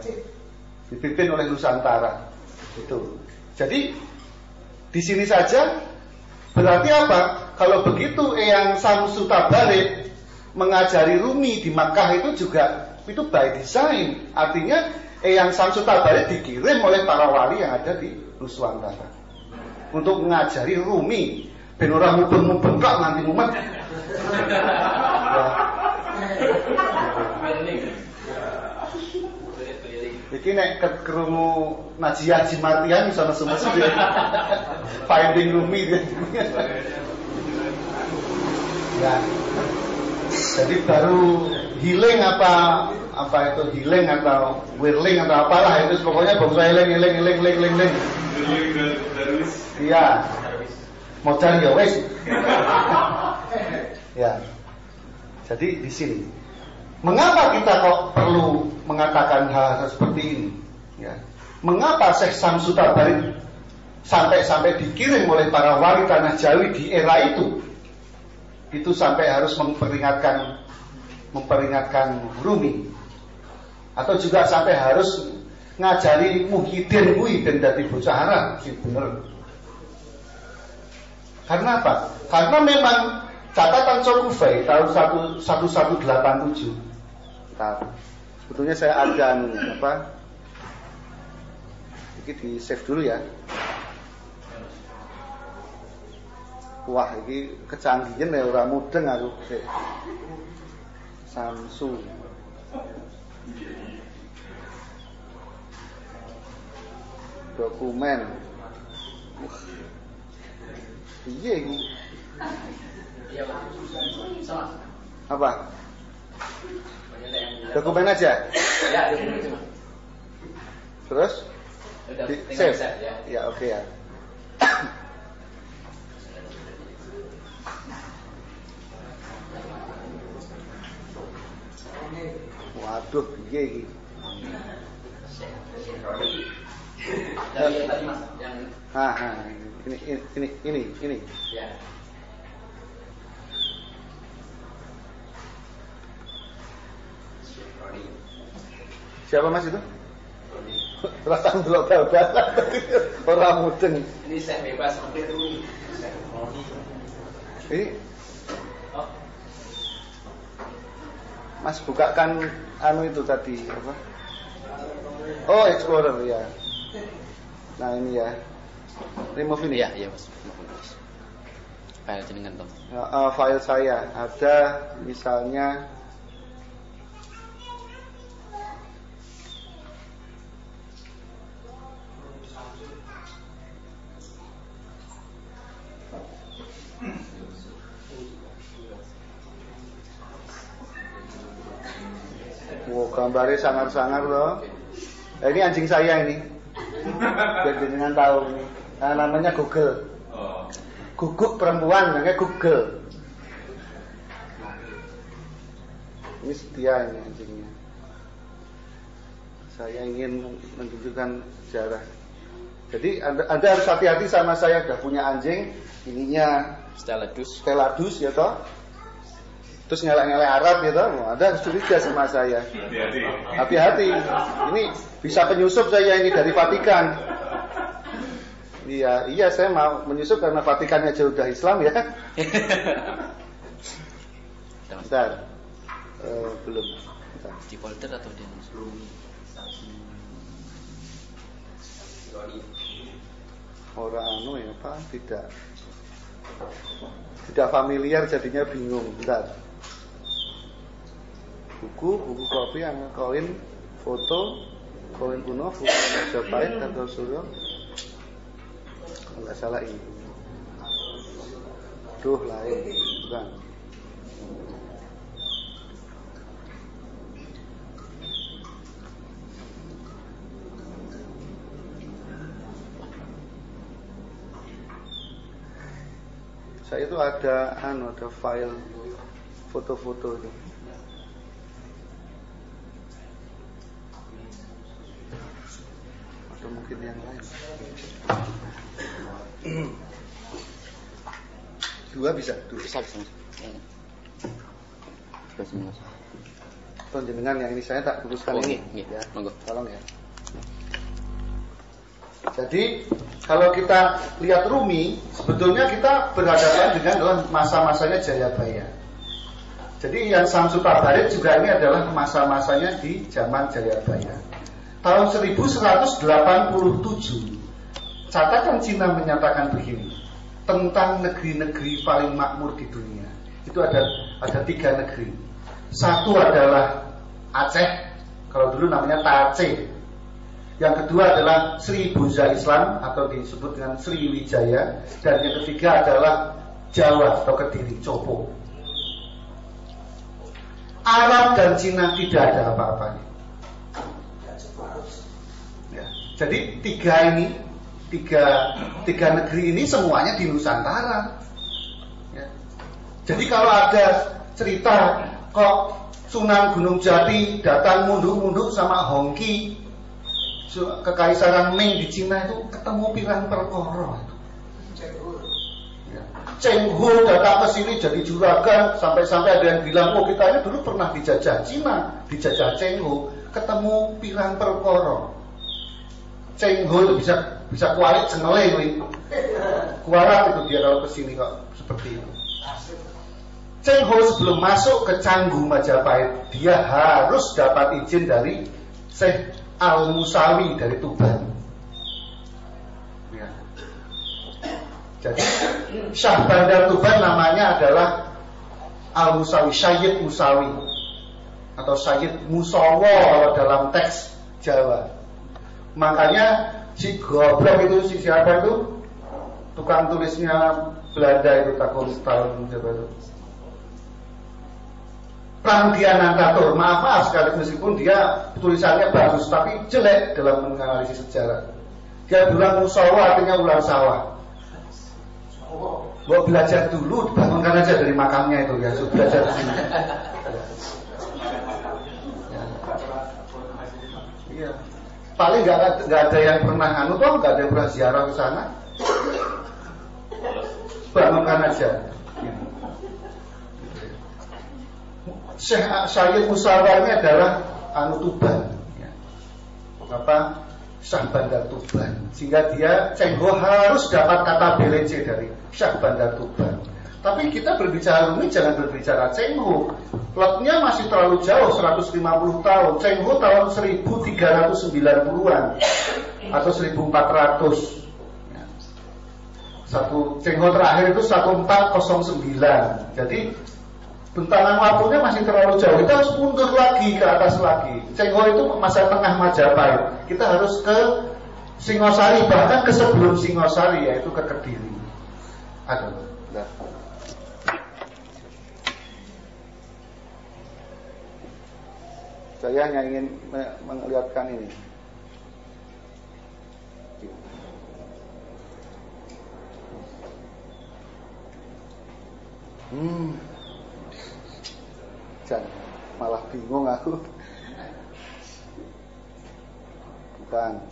Dipimpin oleh Nusantara. Itu. Jadi di sini saja berarti apa? Kalau begitu Eyang Syamsu Tabarid mengajari Rumi di Makkah itu juga itu by design. Artinya Eyang Syamsu Tabarid dikirim oleh para wali yang ada di Nusantara untuk mengajari Rumi. Ben ora mubeng-mubeng kok nganti mumet. Iki nek krungu Najiyah Jimartian iso nesu-nesu dhewe. Finding Rumi ya. Jadi baru healing apa itu healing atau whirling atau apalah itu pokoknya bangsa eling. Iya. Modal ya wes. Ya. Jadi di sini. Mengapa kita kok perlu mengatakan hal seperti ini? Ya. Mengapa Syekh Syamsu Tabarid sampai dikirim oleh para wali tanah Jawi di era itu? Itu sampai harus memperingatkan Rumi. Atau juga sampai harus ngajari Muhyiddin kuwi ben dadi bocah Arab sing bener. Karena apa? Karena memang catatan Sokufai tahun 1187. Sebetulnya saya ada ini di save dulu ya. Wah, ini kecanggihan ya ora mudeng aku. Syamsu. Dokumen. Iya ini. Apa? Dokumen aja. Ya, dokumen cuma. Terus? Save. Ya, oke ya. Waduh, iya ini. Dari tadi Mas yang ini. Ya. Siapa Mas itu? Rasanya delok bal-balan. Ora mudeng. Ini saya bebas hampir dulu. Ini Mas bukakan anu itu tadi apa? Oh, Explorer ya. Nah ini ya. Remove ini. Iya, Mas. File jenengan toh. File saya ada misalnya gambarnya sangar-sangar loh. Ini anjing saya ini. Biar jenengan tahu ini. Nah, namanya Google. Guguk perempuan namanya Google. Ini setia ini anjingnya. Saya ingin menunjukkan sejarah. Jadi anda harus hati-hati sama saya. Udah punya anjing, ininya Steladus ya toh. Terus ngelak-ngelak Arab gitu, Anda harus curiga sama saya. Hati-hati. Ini bisa penyusup saya ini dari Vatikan. Iya saya mau menyusup karena Vatikannya aja udah Islam ya. Bentar. Belum. Bentar. Di folder atau di orang anu ya Pak, tidak familiar jadinya bingung. Bentar. Buku kopi yang koin foto koin kuno Majapahit atau Solo kalau nggak salah ini lain bukan saya itu ada file foto-foto itu. Atau mungkin yang lain. Dua bisa. Bisa. Panjenengan yang ini saya tak tuliskan ini. Ya, monggo. Tolong ya. Jadi kalau kita lihat Rumi, sebetulnya kita berhadapan dengan dalam masa-masanya Jayabaya. Jadi yang Samsu Tabarid juga ini adalah masa-masanya di zaman Jayabaya. Tahun 1187, catatan Cina menyatakan begini tentang negeri-negeri paling makmur di dunia. Itu ada 3 negeri. Satu adalah Aceh, kalau dulu namanya Tace. Yang kedua adalah Sribuja Islam atau disebut dengan Sriwijaya, dan yang ketiga adalah Jawa atau Kediri, Copo. Arab dan Cina tidak ada apa-apanya. Ya. Jadi tiga negeri ini semuanya di Nusantara. Ya. Jadi kalau ada cerita kok Sunan Gunung Jati datang munduk-munduk sama Hongki, kekaisaran Ming di Cina itu ketemu pirang perkara. Cheng Ho datang ke sini jadi juragan, sampai-sampai ada yang bilang, oh kita ini dulu pernah dijajah Cina, dijajah Cheng Ho, ketemu pirang perkara. Cheng Ho itu bisa kualit cengeleng, kualat itu dia kalau ke sini kok seperti itu. Cheng Ho sebelum masuk ke Canggu Majapahit, dia harus dapat izin dari Syekh Al-Musawi dari Tuban. Ya. Jadi Syah Bandar Tuban namanya adalah Al-Musawi, Syed Musawi atau Syed Musawa kalau dalam teks Jawa. Makanya si goblok itu, si siapa itu, tukang tulisnya Belanda itu tahun siapa itu, Prangdianantatur, maaf sekali meskipun dia tulisannya bagus tapi jelek dalam menganalisis sejarah. Dia bilang Musawa artinya ular sawah. Mau belajar dulu, dibangunkan aja dari makamnya itu ya, sudah belajar di sini. Iya. Paling nggak ada yang pernah nggak ada yang pernah ziarah ke sana. Bangunkan aja. Syekh Musawa ini adalah Tuban. Syah Bandar Tuban, sehingga dia Cengho harus dapat kata BLC dari Syah Bandar Tuban. Tapi kita berbicara Rumi jangan berbicara Cengho. Plotnya masih terlalu jauh, 150 tahun. Cengho tahun 1390-an atau 1400. Satu Cengho terakhir itu 1409. Jadi bentangan waktunya masih terlalu jauh. Kita harus mundur lagi ke atas lagi. Cengho itu masa tengah Majapahit. Kita harus ke Singosari, bahkan ke sebelum Singosari, yaitu ke Kediri. Aduh. Nah. Saya hanya ingin melihatkan ini. Jangan, malah bingung aku. Bukan.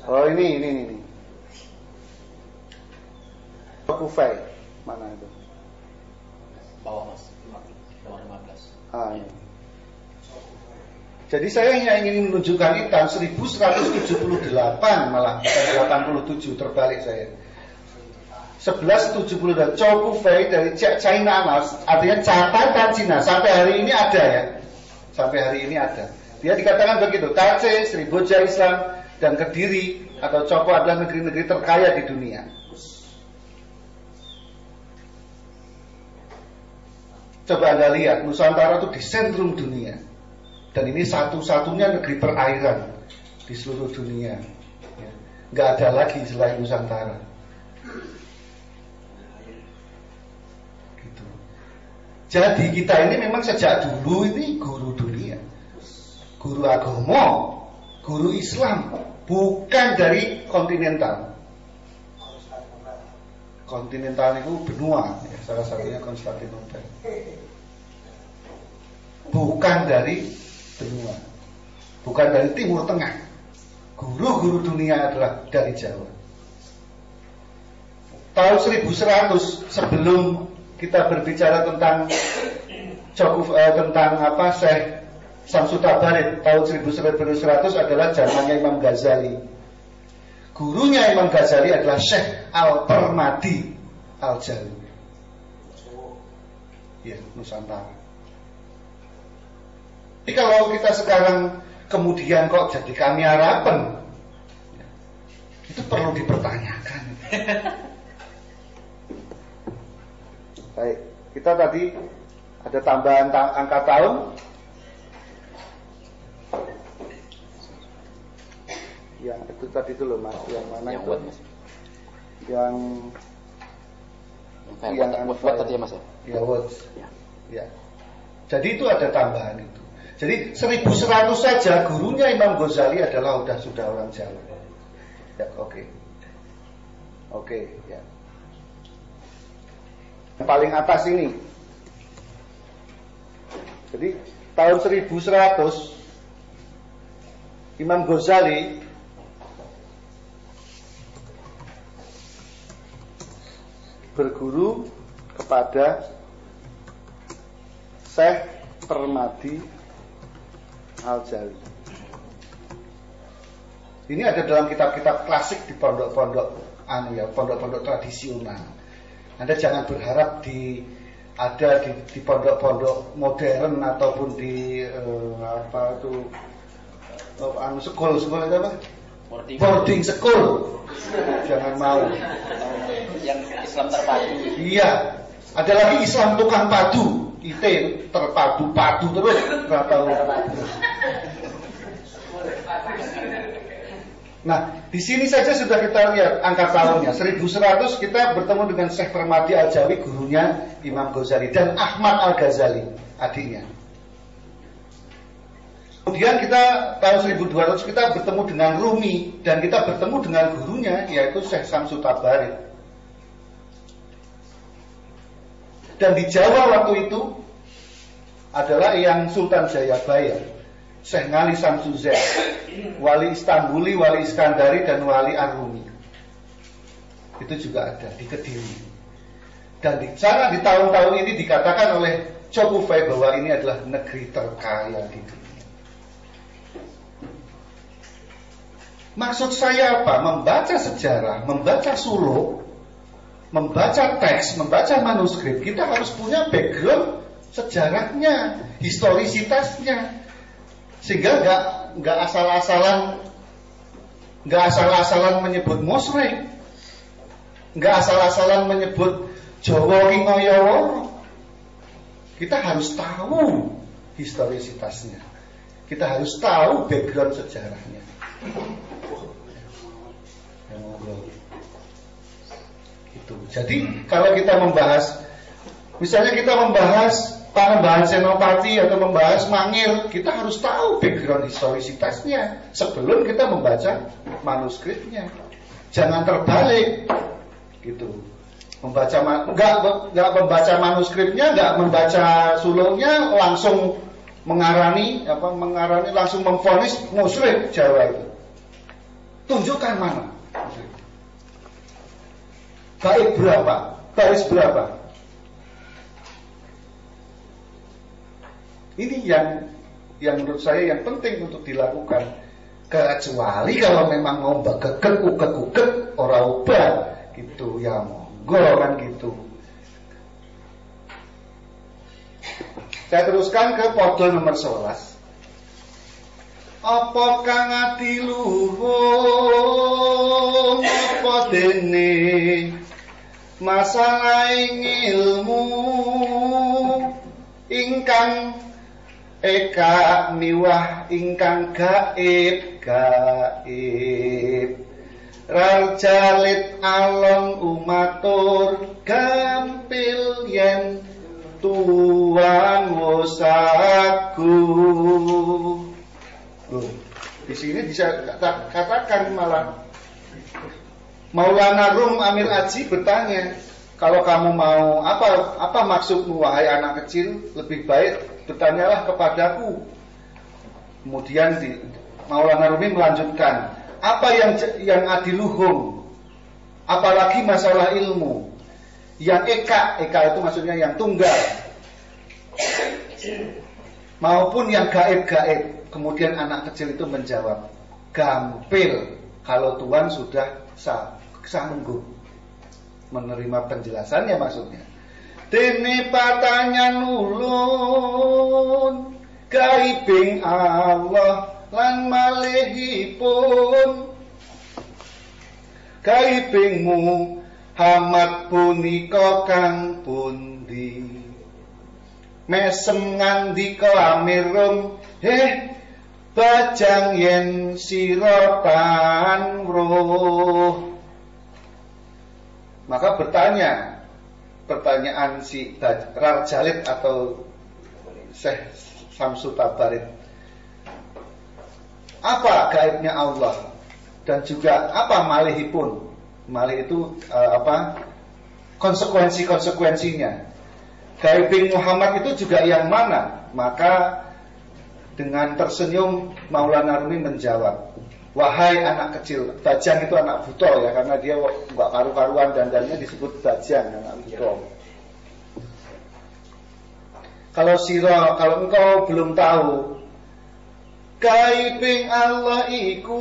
Oh ini. Kufai mana itu? Bawah mas, nomor 15. Ini. Jadi saya ingin menunjukkan ini tahun 1178 malah 87 terbalik saya. 1178 Chow Kufei dari China Mas, artinya catatan Cina sampai hari ini ada ya. Sampai hari ini ada. Dia dikatakan begitu, Tache, Sriboja Islam dan Kediri atau Chopo adalah negeri-negeri terkaya di dunia. Coba Anda lihat, Nusantara itu di sentrum dunia. Dan ini satu-satunya negeri perairan di seluruh dunia. Nggak ada lagi selain Nusantara. Gitu. Jadi kita ini memang sejak dulu ini guru dunia. Guru agama, guru Islam, bukan dari kontinental. Kontinental itu benua, ya, salah satunya Konstantinopel. Bukan dari benua, bukan dari Timur Tengah. Guru-guru dunia adalah dari Jawa. Tahun 1100 sebelum kita berbicara tentang Syekh Syamsul Tabarid, tahun 1100 adalah zamannya Imam Ghazali. Gurunya Imam Ghazali adalah Syekh Al-Permadi Al-Jali. Ya, Nusantara. Jadi kalau kita sekarang kemudian kok jadi kami harapan, itu perlu dipertanyakan. Baik, kita tadi ada tambahan angka tahun. Yang itu tadi itu loh Mas, yang mana yang itu? Buat, Mas. Yang buat tadi ya Mas ya? Ya, Word. Ya. Jadi itu ada tambahan itu. Jadi 1100 saja gurunya Imam Ghazali adalah sudah orang Jawa. Ya, oke. Oke, ya. Yang paling atas ini. Jadi tahun 1100 Imam Ghazali berguru kepada Syekh Permadi Al-Jali. Ini ada dalam kitab-kitab klasik di pondok-pondok pondok-pondok tradisional. Anda jangan berharap ada di pondok-pondok modern ataupun di sekolah itu apa? Boarding school. Jangan mau. Yang Islam terpadu. Iya. Ada lagi Islam tukang padu. IT terpadu terus. Enggak tahu. Nah, di sini saja sudah kita lihat angka tahunnya 1100 kita bertemu dengan Syekh Permadi Al-Jawi, gurunya Imam Ghazali, dan Ahmad Al-Ghazali, adiknya. Kemudian kita tahun 1200 kita bertemu dengan Rumi, dan kita bertemu dengan gurunya yaitu Syekh Syamsul Tabarid. Dan di Jawa waktu itu adalah yang Sultan Jayabaya, Syekh Ngali Samsudzai, Wali Istanbuli, Wali Iskandari, dan Wali Ar-Rumi. Itu juga ada di Kediri. Dan di sana di tahun-tahun ini dikatakan oleh Chokufei bahwa ini adalah negeri terkaya di dunia. Maksud saya apa? Membaca sejarah, membaca suluk, membaca teks, membaca manuskrip, kita harus punya background sejarahnya, historisitasnya, sehingga nggak asal-asalan menyebut musyrik, nggak asal-asalan menyebut Jawa ki ngaya-wara. Kita harus tahu historisitasnya, kita harus tahu background sejarahnya. Itu. Jadi kalau kita membahas, misalnya kita membahas Panembahan Senopati atau membahas Mangir, kita harus tahu background historisitasnya sebelum kita membaca manuskripnya. Jangan terbalik, gitu. Nggak membaca manuskripnya, nggak membaca suluknya, langsung mengarani langsung memvonis musyrik Jawa itu. Tunjukkan mana bait berapa, baris berapa. Ini yang menurut saya yang penting untuk dilakukan. Kecuali kalau memang mau begegek ora ubah gitu ya, monggo kan gitu. Saya teruskan ke podo nomor 11. Apa kang adiluhung apa dene masalah ilmu ingkang eka miwah ingkang gaib rajalit alon umatur gampil yen tuan wosaku. Di sini bisa katakan malah Maulana Rum Amir Aji bertanya, kalau kamu mau apa maksudmu wahai anak kecil, lebih baik bertanyalah kepadaku. Kemudian Maulana Rumi melanjutkan, apa yang adiluhum, apalagi masalah ilmu, yang eka itu maksudnya yang tunggal, maupun yang gaib. Kemudian anak kecil itu menjawab, gampil kalau Tuhan sudah sanggup menerima penjelasannya maksudnya. Dene patanyan ulun gaibing Allah lan malihipun gaibing Muhammad punika kang pundi mesem ngandika Amirum bajang yen sira tanruh. Maka pertanyaan si Rajalid atau Syekh Samsu Tabarid, apa gaibnya Allah dan juga apa malihipun. Malih itu konsekuensinya. Gaibing Muhammad itu juga yang mana? Maka dengan tersenyum Maulana Rumi menjawab, wahai anak kecil, bajang itu anak buto ya, karena dia nggak karu-karuan dandannya disebut bajang, anak buto. Kalau engkau belum tahu, gaibing Allah iku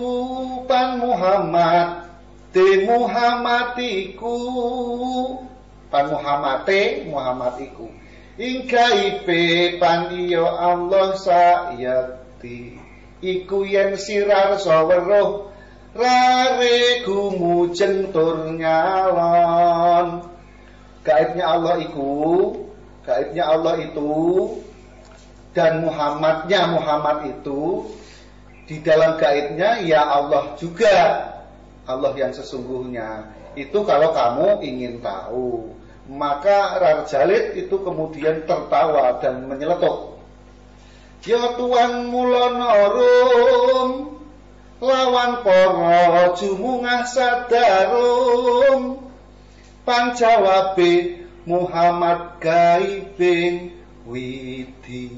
pan Muhammad, de Muhammad iku pan Muhammad iku. Ing gaibe pan iya Allah sayati iku yen sirar saweruh rare gumujeng tur nyalon. Gaibnya Allah itu dan Muhammad itu di dalam gaibnya ya Allah juga, Allah yang sesungguhnya. Itu kalau kamu ingin tahu. Maka Rajalid itu kemudian tertawa dan menyeletuk, ya Tuan mulonorum lawan para jumungah sadarum panjawabe Muhammad gaibing widi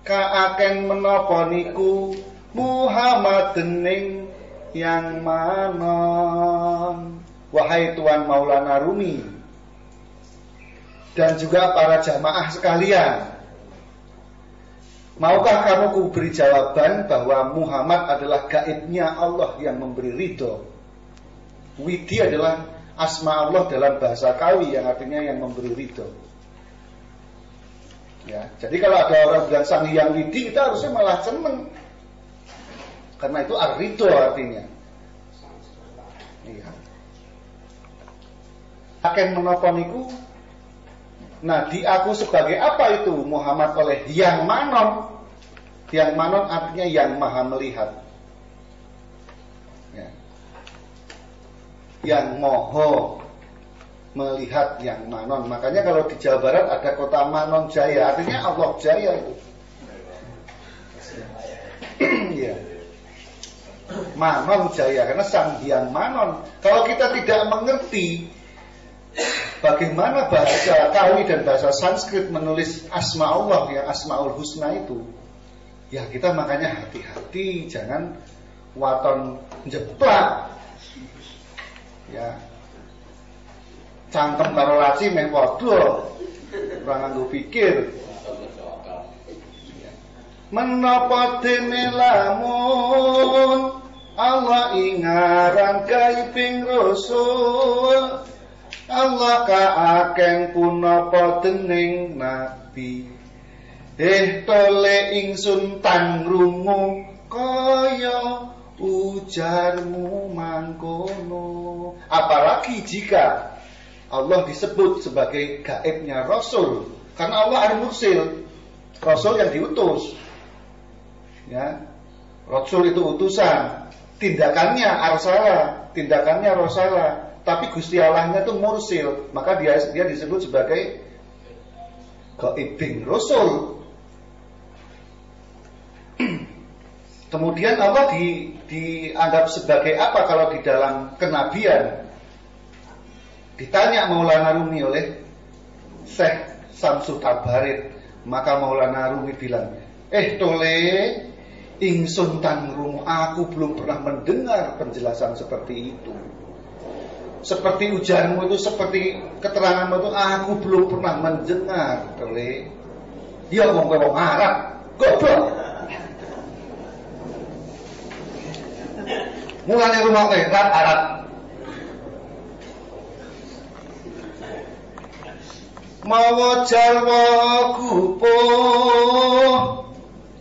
kaaken menapa niku Muhammad dening yang manon. Wahai Tuan Maulana Rumi, dan juga para jamaah sekalian, maukah kamu kuberi jawaban bahwa Muhammad adalah gaibnya Allah yang memberi ridho? Widi adalah asma Allah dalam bahasa Kawi yang artinya yang memberi ridho. Ya, jadi kalau ada orang bilang Sang Hyang Widi, kita harusnya malah seneng, karena itu ar-ridho artinya. Iya. Akan menoponiku. Nah, di aku sebagai apa itu Muhammad oleh Yang Manon. Yang Manon artinya yang maha melihat. Ya. Yang moho melihat Yang Manon. Makanya kalau di Jawa Barat ada kota Manon Jaya, artinya Allah Jaya itu. Ya. Manon Jaya, karena Sang Hyang Manon. Kalau kita tidak mengerti bagaimana bahasa Kawi dan bahasa Sanskrit menulis asma Allah yang Asmaul Husna itu, ya kita makanya hati-hati, jangan waton jeplak. Ya. Cangkem karo laci meh padha. Ora nganggo pikir. Menapa dene lamun Allah ingaran gaibing Rasul, Allah kaaken punapa dening nabi. Tole ingsun tangrungu kaya ujarmu mangkono. Apalagi jika Allah disebut sebagai gaibnya Rasul, karena Allah al-mursil, Rasul yang diutus. Ya, Rasul itu utusan, tindakannya arsala, tindakannya rosala. Tapi Gusti Allahnya itu mursil, maka dia disebut sebagai gaibing Rasul. Kemudian Allah dianggap sebagai apa kalau di dalam kenabian? Ditanya Maulana Rumi oleh Syekh Samsu Tabarid, maka Maulana Rumi bilang, tole ingsun tangrungu, aku belum pernah mendengar penjelasan seperti itu. Seperti ujarmu itu, seperti keteranganmu itu, aku belum pernah mendengar. Tole, ya wong Arab, goblok. Mulane rumah rat Arab. Mawa jalwa kupo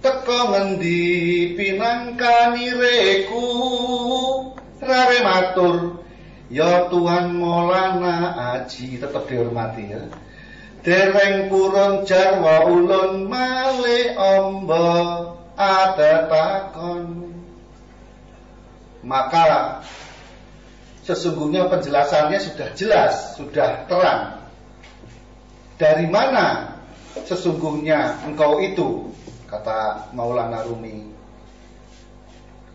teko ngendi pinangkani reku rare matur ya Tuhan Maulana Aji, tetap dihormati ya. Dereng purun jarwa ulun male ombo ada takon. Maka sesungguhnya penjelasannya sudah jelas, sudah terang. Dari mana sesungguhnya engkau itu, kata Maulana Rumi.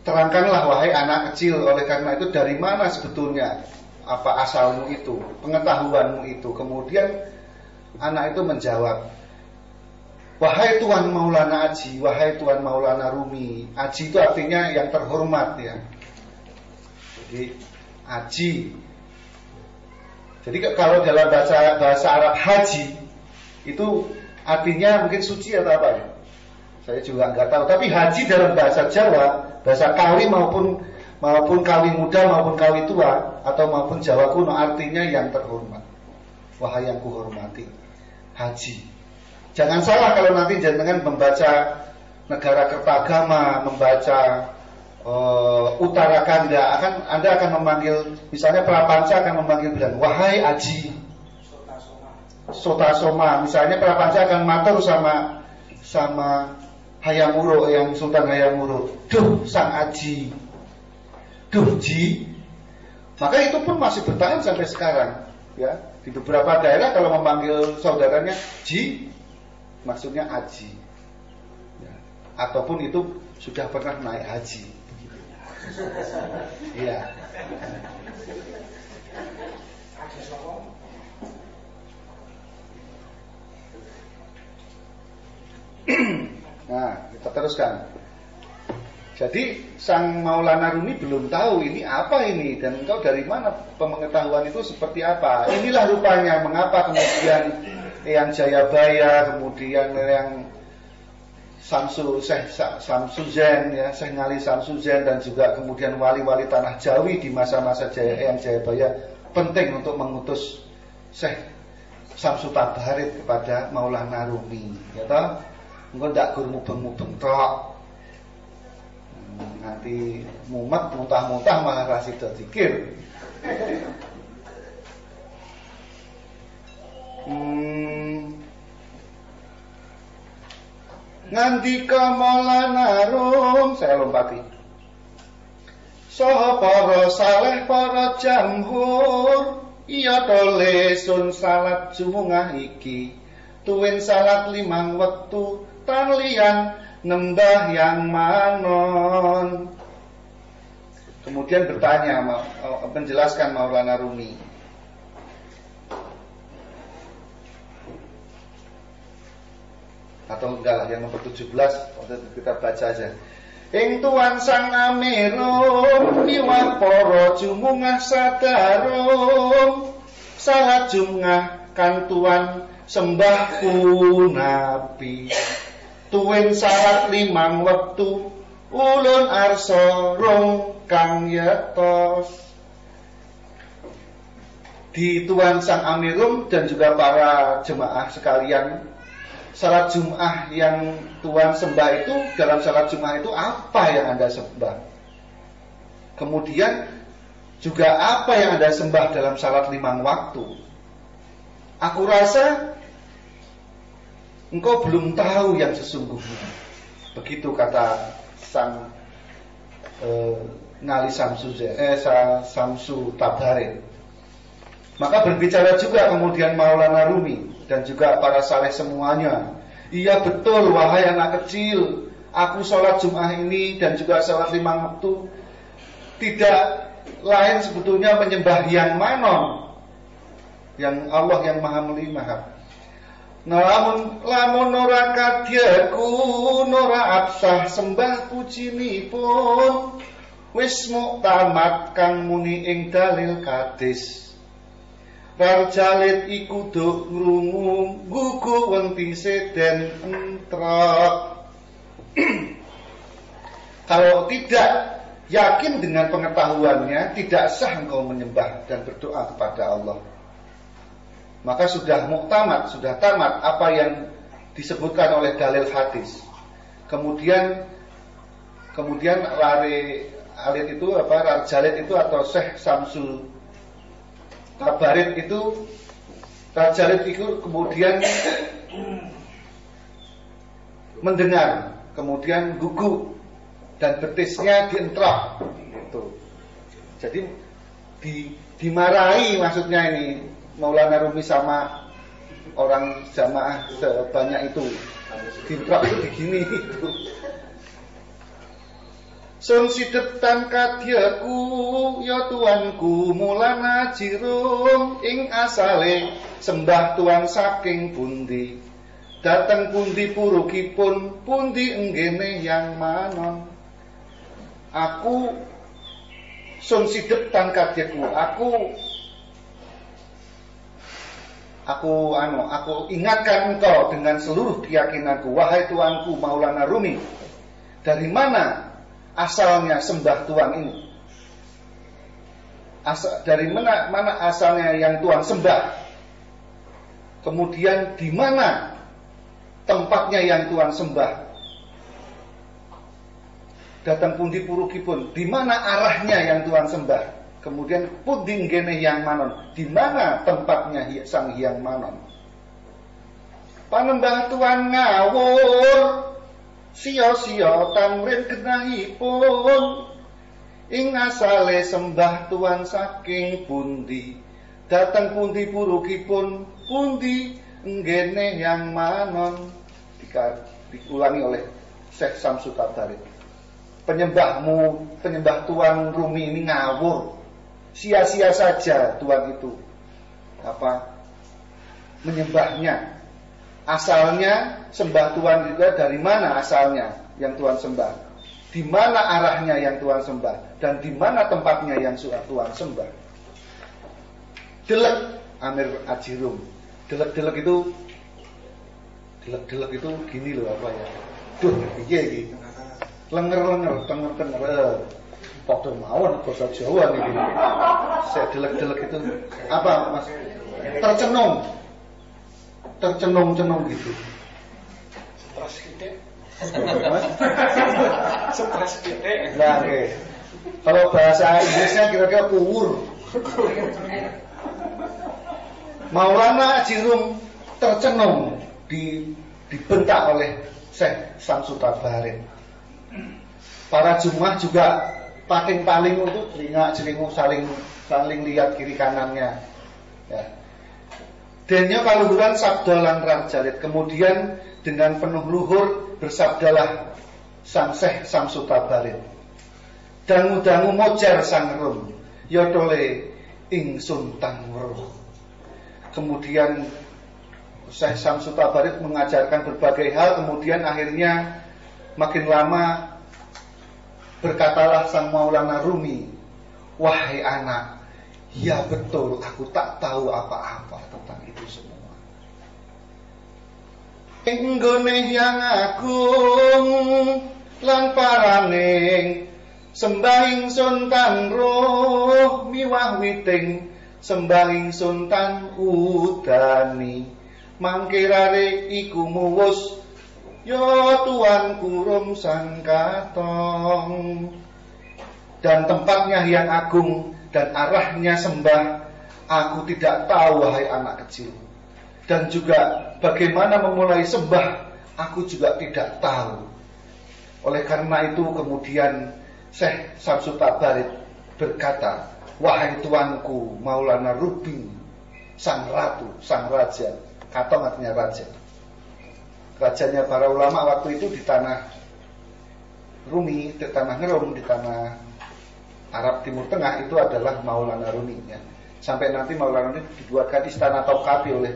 Terangkanlah wahai anak kecil, oleh karena itu dari mana sebetulnya apa asalmu itu, pengetahuanmu itu. Kemudian anak itu menjawab, wahai Tuan Maulana Aji, wahai Tuan Maulana Rumi. Aji itu artinya yang terhormat ya. Jadi Aji. Jadi kalau dalam bahasa Arab haji itu artinya mungkin suci atau apa ya? Saya juga nggak tahu. Tapi haji dalam bahasa Jawa, bahasa Kawi maupun Kawi muda maupun Kawi tua atau maupun Jawa kuno artinya yang terhormat. Wahai yang kuhormati, haji. Jangan salah kalau nanti jangan membaca Negara Kertagama, membaca Uttarakanda, Anda akan memanggil, misalnya Prapanca akan memanggil bilang, wahai Aji Sotasoma. Misalnya Prapanca akan matur sama Hayamuro, yang Sultan Hayamuro, duh Sang Aji, duh Ji. Maka itu pun masih bertahan sampai sekarang ya. Di beberapa daerah kalau memanggil saudaranya Ji, maksudnya Aji ya. Ataupun itu sudah pernah naik haji. Iya. Nah, kita teruskan. Jadi Sang Maulana Rumi belum tahu ini apa ini, dan engkau dari mana pengetahuan itu seperti apa. Inilah rupanya mengapa kemudian Eyang Jayabaya, kemudian yang Syekh Samsuzen ya, Syekh Ngali Samsuzen, dan juga kemudian wali-wali tanah Jawi di masa-masa Eyang Jayabaya penting untuk mengutus Syekh Samsu Tabarit kepada Maulana Rumi, ya toh. Engko ndak gur mubeng-mubeng tok. Nanti mumet muntah-muntah malah ra sida zikir. Ngandika Maulana Rum, saya lompati. Saha para saleh para jamhur, iya to lesun salat jumuah iki, tuwin salat 5 wektu tan liyan nembah yang manon. Kemudian bertanya, menjelaskan Maulana Rumi. Atau enggak lah, yang nomor 17 kita baca aja. Ing tuan sang amerum miwah para jumungah sadarum, salat jumngah kan tuan sembah nabi, tuwin salat 5 wektu ulun arsa rong kang yetos. Di tuan sang amirum dan juga para jemaah sekalian, salat Jum'ah yang Tuhan sembah itu, dalam salat Jum'ah itu apa yang Anda sembah? Kemudian juga apa yang Anda sembah dalam salat 5 waktu? Aku rasa engkau belum tahu yang sesungguhnya. Begitu kata sang Ngali Samsu Tabarit. Maka berbicara juga kemudian Maulana Rumi dan juga para saleh semuanya. Iya betul wahai anak kecil, aku sholat Jum'ah ini dan juga sholat 5 waktu tidak lain sebetulnya menyembah yang manon, yang Allah yang maha melihat. Lamun ora kadyaku nora absah sembah pujinipun, wis muktamat kang muni ing dalil kadis. Rajalit iku duk ngrungu gugu wentise den entrok. Kalau tidak yakin dengan pengetahuannya, tidak sah engkau menyembah dan berdoa kepada Allah. Maka sudah muktamat, sudah tamat apa yang disebutkan oleh dalil hadis. Kemudian alit itu apa? Rajalit itu atau Syekh Samsul Tabarit itu, Rajalit itu kemudian mendengar, kemudian gugup dan betisnya dientrok gitu. Jadi dimarahi maksudnya ini Maulana Rumi sama orang jamaah sebanyak itu. Dientrok itu begini itu. Sun sidetan kadyaku ya tuanku Maulana Jirum, ing asale sembah tuan saking pundi, dateng pundi purukipun, pundi enggene yang manon. Aku sun sidetan kadyaku, aku ingatkan engkau dengan seluruh keyakinanku, wahai tuanku Maulana Rumi, dari mana asalnya sembah Tuhan ini? Dari mana asalnya yang Tuhan sembah? Kemudian di mana tempatnya yang Tuhan sembah? Datang pundi purukipun, di mana arahnya yang Tuhan sembah? Kemudian pundi nggene yang manon, di mana tempatnya sang Hyang Manon? Panembah Tuhan ngawur, sia-sia tamrin genahipun, ing asale sembah tuan saking pundi, dateng pundi purukipun, pundi nggene yang manon. Diulangi oleh Syekh Samsu Tabarit. Penyembah tuan Rumi ini ngawur, sia-sia saja tuan itu menyembahnya. Asalnya sembah Tuhan juga dari mana asalnya yang Tuhan sembah? Di mana arahnya yang Tuhan sembah? Dan di mana tempatnya yang Tuhan sembah? Delek Amir Ajirum. Delek-delek itu gini loh apa ya? Duh, iya iki. Lenger-lenger, tenger-tenger. Padha mawon basa Jawa niki. Saya delek-delek itu apa, Mas? Tercenung gitu. Stres gede. Mas? Stres gede. Nah, oke. Kalau bahasa Inggrisnya kira-kira kuwur. Maulana Haji Rum tercenung dibentak oleh Syekh Samsu Tabarin. Para jemaah juga paling untuk telinga saling lihat kiri kanannya. Ya. Denyo kaluhuran sabda lan rajalit. Kemudian dengan penuh luhur bersabdalah sang Syekh Samsu Tabarin. Dangu-dangu mojar sang Rum, yodole ingsun tanweruh. Kemudian Syekh Samsu Tabarin mengajarkan berbagai hal. Kemudian akhirnya makin lama berkatalah sang Maulana Rumi, wahai anak, ya betul aku tak tahu apa-apa tentang itu semua. Enggone yang agung lan paraning sembahing suntan roh miwah witing sembahing suntan udani mangkirare iku muwus yo tuan kurum sang katong. Dan tempatnya yang agung dan arahnya sembah aku tidak tahu wahai anak kecil. Dan juga bagaimana memulai sembah aku juga tidak tahu. Oleh karena itu kemudian Syekh Samsu Tabarin berkata, wahai tuanku Maulana Rumi, sang ratu, sang raja. Katong artinya raja. Rajanya para ulama waktu itu di tanah Rumi, di tanah Ngerum, di tanah Arab Timur Tengah itu adalah Maulana Rumi ya. Sampai nanti Maulana Rumi dibuatkan istana Topkapi oleh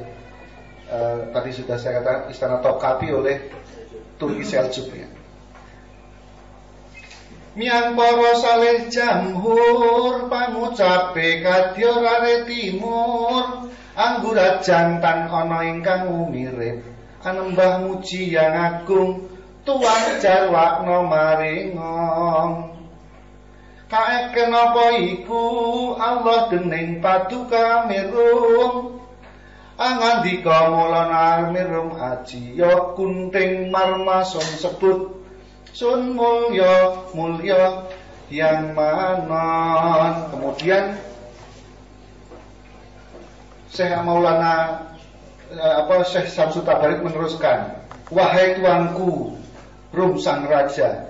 tadi sudah saya katakan istana Topkapi oleh Turki Seljuk ya. Miang para saleh jamhur pangucape kadya rare timur anggurat jantan ana ingkang mirip anembah muji yang agung tuan jarwakno maringong kaeken apa iku Allah dening paduka mirum angandika Maulana mirum aji ya kunting marmasun sebut sun mulya yang manon. Kemudian Syekh Maulana Syekh Samsu Tabarin meneruskan, wahai tuanku Rum sang raja,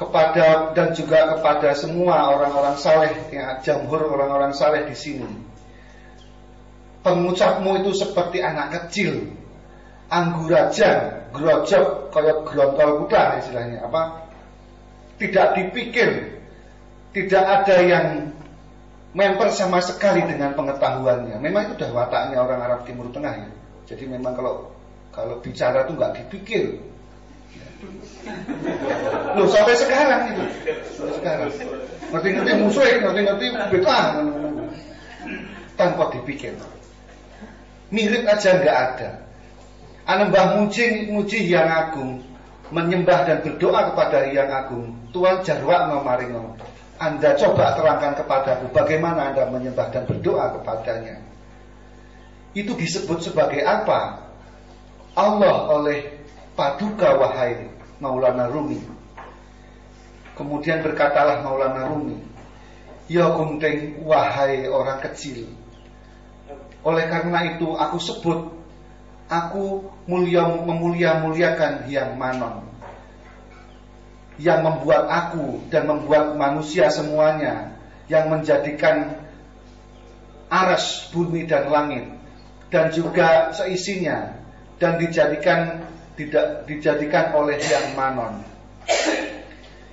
kepada dan juga kepada semua orang-orang saleh yang jamhur orang-orang saleh di sini, pengucapmu itu seperti anak kecil, angguraja, grojok, kayak grontol kuda istilahnya apa? Tidak dipikir, tidak ada yang memper sama sekali dengan pengetahuannya. Memang itu sudah wataknya orang Arab Timur Tengah ya. Jadi memang kalau bicara itu nggak dipikir. Loh sampai sekarang itu, sampai sekarang. Ngerti-ngerti musuh, ngerti-ngerti bid'ah, tanpa dipikir. Mirip aja nggak ada. Anembah muji yang agung, menyembah dan berdoa kepada yang agung. Tuan jarwak nomaringo. Anda coba terangkan kepadaku bagaimana Anda menyembah dan berdoa kepadanya. Itu disebut sebagai apa? Allah oleh paduka wahai Maulana Rumi. Kemudian berkatalah Maulana Rumi, ya kunting wahai orang kecil. Oleh karena itu aku sebut, aku memuliakan yang manon, yang membuat aku dan membuat manusia semuanya, yang menjadikan aras bumi dan langit dan juga seisinya, dan dijadikan oleh yang manon,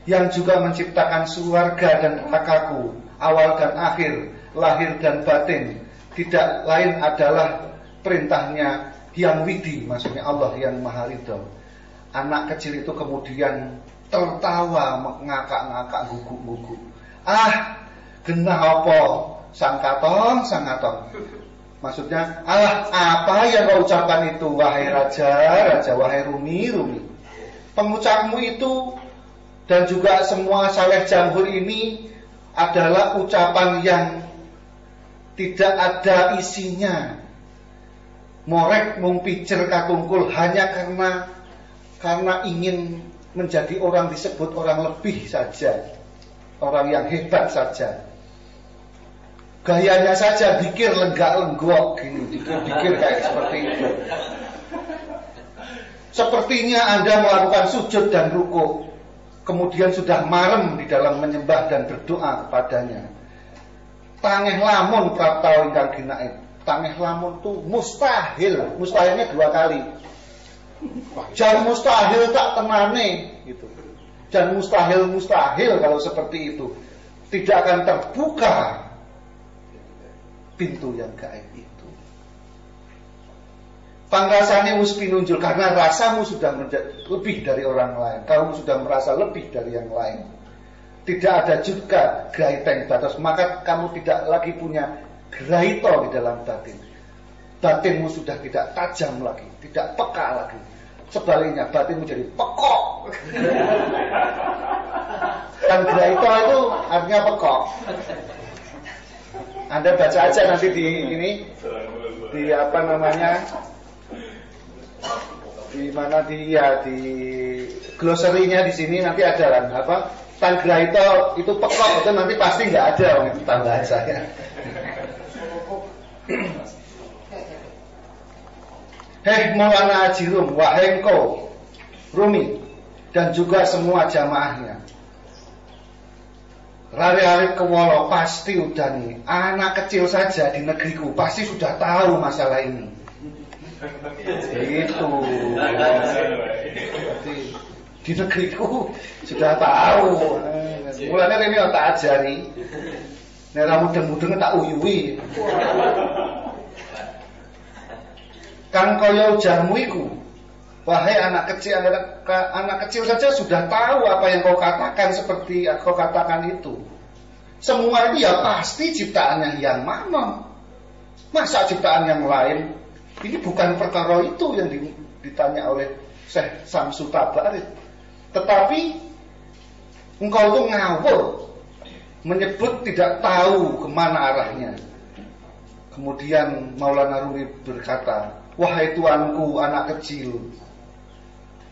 yang juga menciptakan surga dan nerakaku, awal dan akhir, lahir dan batin. Tidak lain adalah perintahnya yang widi, maksudnya Allah yang maha ridho. Anak kecil itu kemudian tertawa, ngakak-ngakak, guguk-guguk. Ah, genah apa sang katong. Maksudnya, alah apa yang kau ucapkan itu, wahai raja, wahai Rumi. Pengucapmu itu dan juga semua Saleh Jamhur ini adalah ucapan yang tidak ada isinya. Morek mumpicer katungkul hanya karena ingin menjadi orang disebut orang lebih saja, orang yang hebat saja. Gayanya saja pikir lenggak-lenggok gini, pikir kayak seperti itu. Sepertinya Anda melakukan sujud dan ruku, kemudian sudah marem di dalam menyembah dan berdoa kepadanya. Tangeh lamun prapta ingkang ginaid. Tangeh lamun tuh mustahil, mustahilnya 2 kali. Jangan mustahil tak tenane gitu. Dan mustahil kalau seperti itu tidak akan terbuka pintu yang gaib itu. Pangrasane wis pinunjul karena rasamu sudah lebih dari orang lain. Kamu sudah merasa lebih dari yang lain. Tidak ada juga graiteng batas, maka kamu tidak lagi punya graito di dalam batin. Batinmu sudah tidak tajam lagi, tidak peka lagi. Sebaliknya batinmu jadi pekok. Dan graito itu artinya pekok. Anda baca aja nanti di apa namanya, di mana di glosarinya di sini nanti ada kan apa Tanggraito itu pekok itu nanti pasti nggak ada itu tambahan saya. Hei Maulana Haji Rum, wahai engkau Rumi dan juga semua jamaahnya. Rari-rari kewolo pasti udah nih. Anak kecil saja di negeriku pasti sudah tahu masalah ini. Itu. Di negeriku sudah tahu. Mulanya ini tak ajari. Nera mudeng-mudeng tak uyui. Kang koyo jamu iku. Wahai anak kecil saja sudah tahu apa yang kau katakan seperti kau katakan itu. Semua itu ya pasti ciptaannya yang mana? Masa ciptaan yang lain? Ini bukan perkara itu yang ditanya oleh Syekh Samsu Tabarid. Tetapi engkau itu ngawur, menyebut tidak tahu kemana arahnya. Kemudian Maulana Rumi berkata, wahai tuanku anak kecil,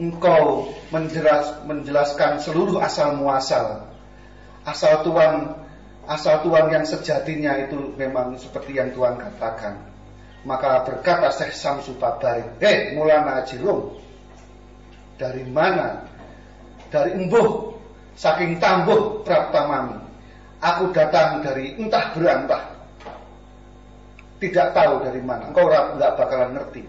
engkau menjelaskan seluruh asal muasal. Asal tuan yang sejatinya itu memang seperti yang Tuhan katakan. Maka berkata Syekh Samsu Tabarid, hei Maulana Haji Rum, dari mana? Dari embuh, saking tambuh Praptamami. Aku datang dari entah berantah. Tidak tahu dari mana. Engkau enggak bakalan ngerti.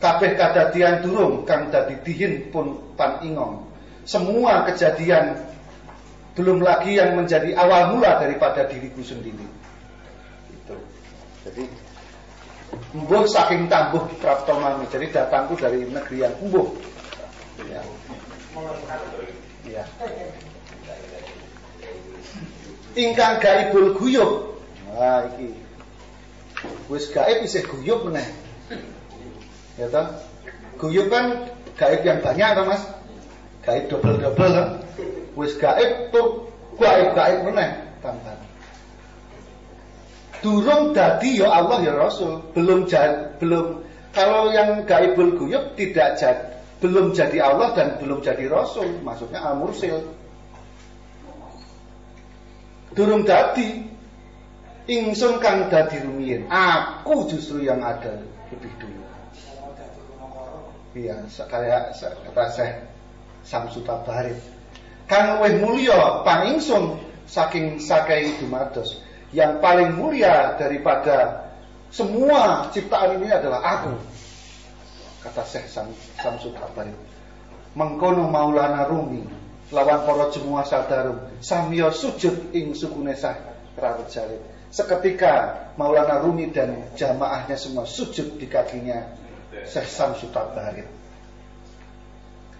Kabeh kadadian durung kang dadi dihin pun pan ingong. Semua kejadian belum lagi yang menjadi awal mula daripada diriku sendiri. Itu. Jadi embuh saking tambuh Praptamami. Jadi datangku dari negeri yang embuh. Ya. Ya. Ingkang gaibul guyub. Wah iki. Wis gaib isih guyub meneh. Ya toh? Guyub kan gaib yang banyak toh Mas? Gaib double-double kan? Wis gaib tuh gaib meneh tambah. Durung dadi ya Allah ya Rasul, belum kalau yang gaibul guyub tidak belum jadi Allah dan belum jadi Rasul, maksudnya Al-Mursil. Durung dadi ingsun kang dadi rumiyin. Aku justru yang ada lebih dulu. Iya, kayak kata Syekh Samsu Tabarid. Kang luwih mulya pangingsun saking sakai dumados. Yang paling mulia daripada semua ciptaan ini adalah aku. Kata Syekh Samsu Tabarid. Mengkono Maulana Rumi lawan para jumuah sadarum samya sujud ing sukune Syekh Rawat Jalil. Seketika Maulana Rumi dan jamaahnya semua sujud di kakinya Syekh Samsu Tabarid.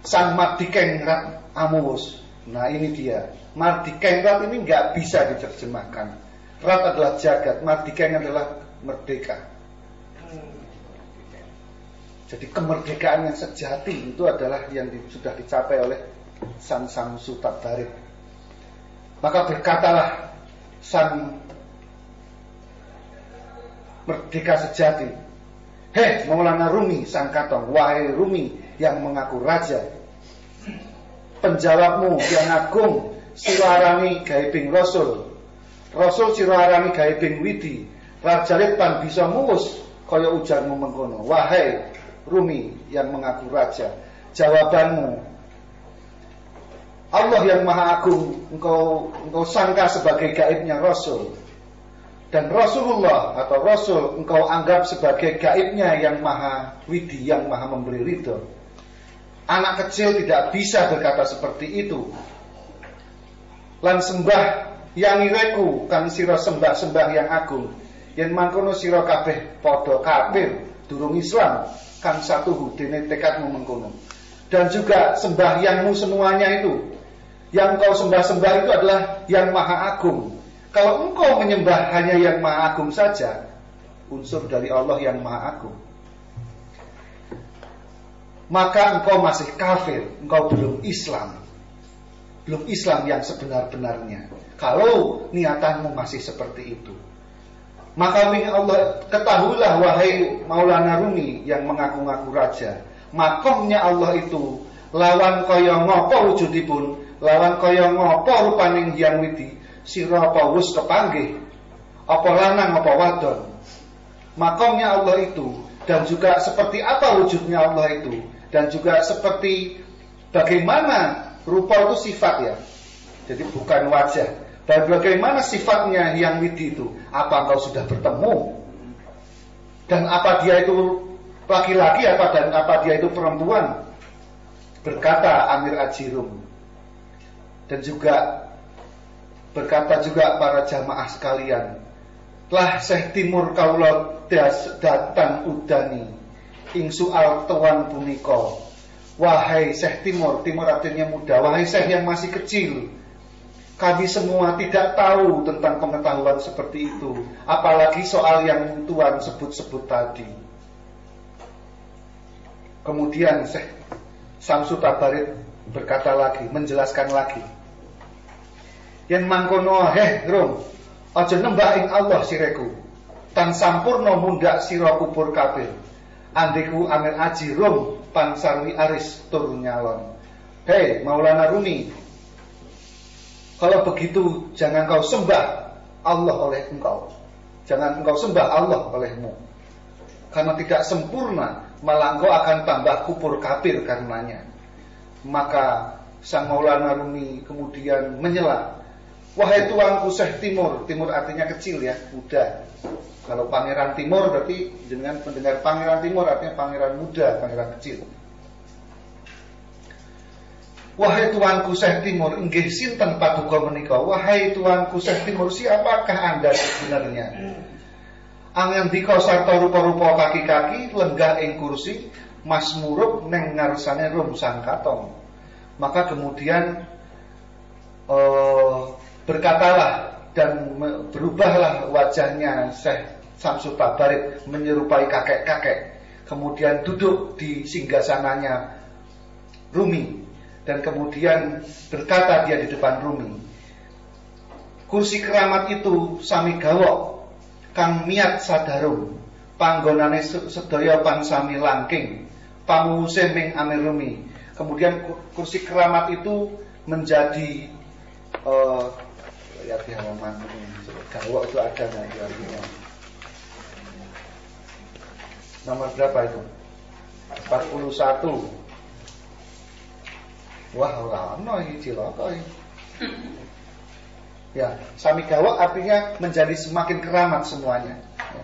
Sang Mardikengrat Amus. Nah ini dia. Mardikengrat ini nggak bisa diterjemahkan. Rat adalah jagat, Mardikeng adalah merdeka. Jadi kemerdekaan yang sejati itu adalah yang sudah dicapai oleh Sang Samsu Tabarik. Maka berkatalah sang merdeka sejati, "Hei Maulana Rumi Sang Katong, wahai Rumi yang mengaku raja, penjawabmu yang agung sirarani gaibing rasul, rasul sirarani gaibing widi, rajalit pan bisa muus kaya ujarmu mengkono. Wahai Rumi yang mengaku raja, jawabanmu, Allah yang maha agung engkau sangka sebagai gaibnya rasul, dan Rasulullah atau Rasul engkau anggap sebagai gaibnya yang maha widi, yang maha memberi ridho. Anak kecil tidak bisa berkata seperti itu. Lan sembah yang ireku kan sira sembah-sembah yang agung, yen mangkono sira kabeh padha kafir durung Islam kan satu hudene tekadmu mengkono. Dan juga sembahyangmu semuanya itu, yang kau sembah-sembah itu adalah yang maha agung. Kalau engkau menyembah hanya yang maha agung saja, unsur dari Allah yang maha agung, maka engkau masih kafir, engkau belum Islam. Belum Islam yang sebenar-benarnya. Kalau niatanmu masih seperti itu, maka Allah, ketahuilah wahai Maulana Rumi yang mengaku-ngaku raja, makomnya Allah itu lawan kaya ngopo wujudipun, lawan kaya ngopo rupaning yang widi, sira apa wis kepanggih, apa lanang apa wadon. Makomnya Allah itu, dan juga seperti apa wujudnya Allah itu, dan juga seperti bagaimana rupa itu sifat ya, jadi bukan wajah. Dan bagaimana sifatnya yang widi itu, apa engkau sudah bertemu, dan apa dia itu laki-laki dan apa dia itu perempuan, berkata Amir Ajirum. Dan juga berkata juga para jamaah sekalian, lah Syekh Timur kaula datang udani ing soal tuan punika. Wahai Syekh Timur, Timur artinya muda, wahai Syekh yang masih kecil, kami semua tidak tahu tentang pengetahuan seperti itu, apalagi soal yang tuan sebut-sebut tadi. Kemudian Syekh Samsu Tabarik berkata lagi, menjelaskan lagi, yen mangkono rum, aja nembah ing Allah sireku, tan sampurno mundak sira kubur kafir, andeku Amir Aji rum pan sarwi aris turun nyalon. Hei Maulana Rumi, kalau begitu jangan kau sembah Allah oleh engkau, jangan engkau sembah Allah olehmu, karena tidak sempurna, malah engkau akan tambah kubur kafir karenanya. Maka sang Maulana Rumi kemudian menyela, wahai tuanku Syekh Timur, Timur artinya kecil ya, muda. Kalau Pangeran Timur berarti dengan mendengar Pangeran Timur artinya pangeran muda, pangeran kecil. Wahai tuanku Syekh Timur, inggih sinten paduka menika? Wahai tuanku Syekh Timur, siapakah Anda sebenarnya? Angandika sarta rupa-rupa kaki-kaki lenggah ing kursi, masmurup neng ngarsane rum Sang Katong. Maka kemudian berkatalah dan berubahlah wajahnya Syekh Samsu Tabarik menyerupai kakek-kakek. Kemudian duduk di singgasananya Rumi, dan kemudian berkata dia di depan Rumi, kursi keramat itu sami gawok kang miat sadarum, panggonane sedaya pan sami langking, pamuse ming Amir Rumi. Kemudian kursi keramat itu menjadi ya di halaman gawok itu ada nanti artinya. Nomor berapa itu? 41. Wah, lama ini cilaka ini. Ya, sami gawok artinya menjadi semakin keramat semuanya. Ya.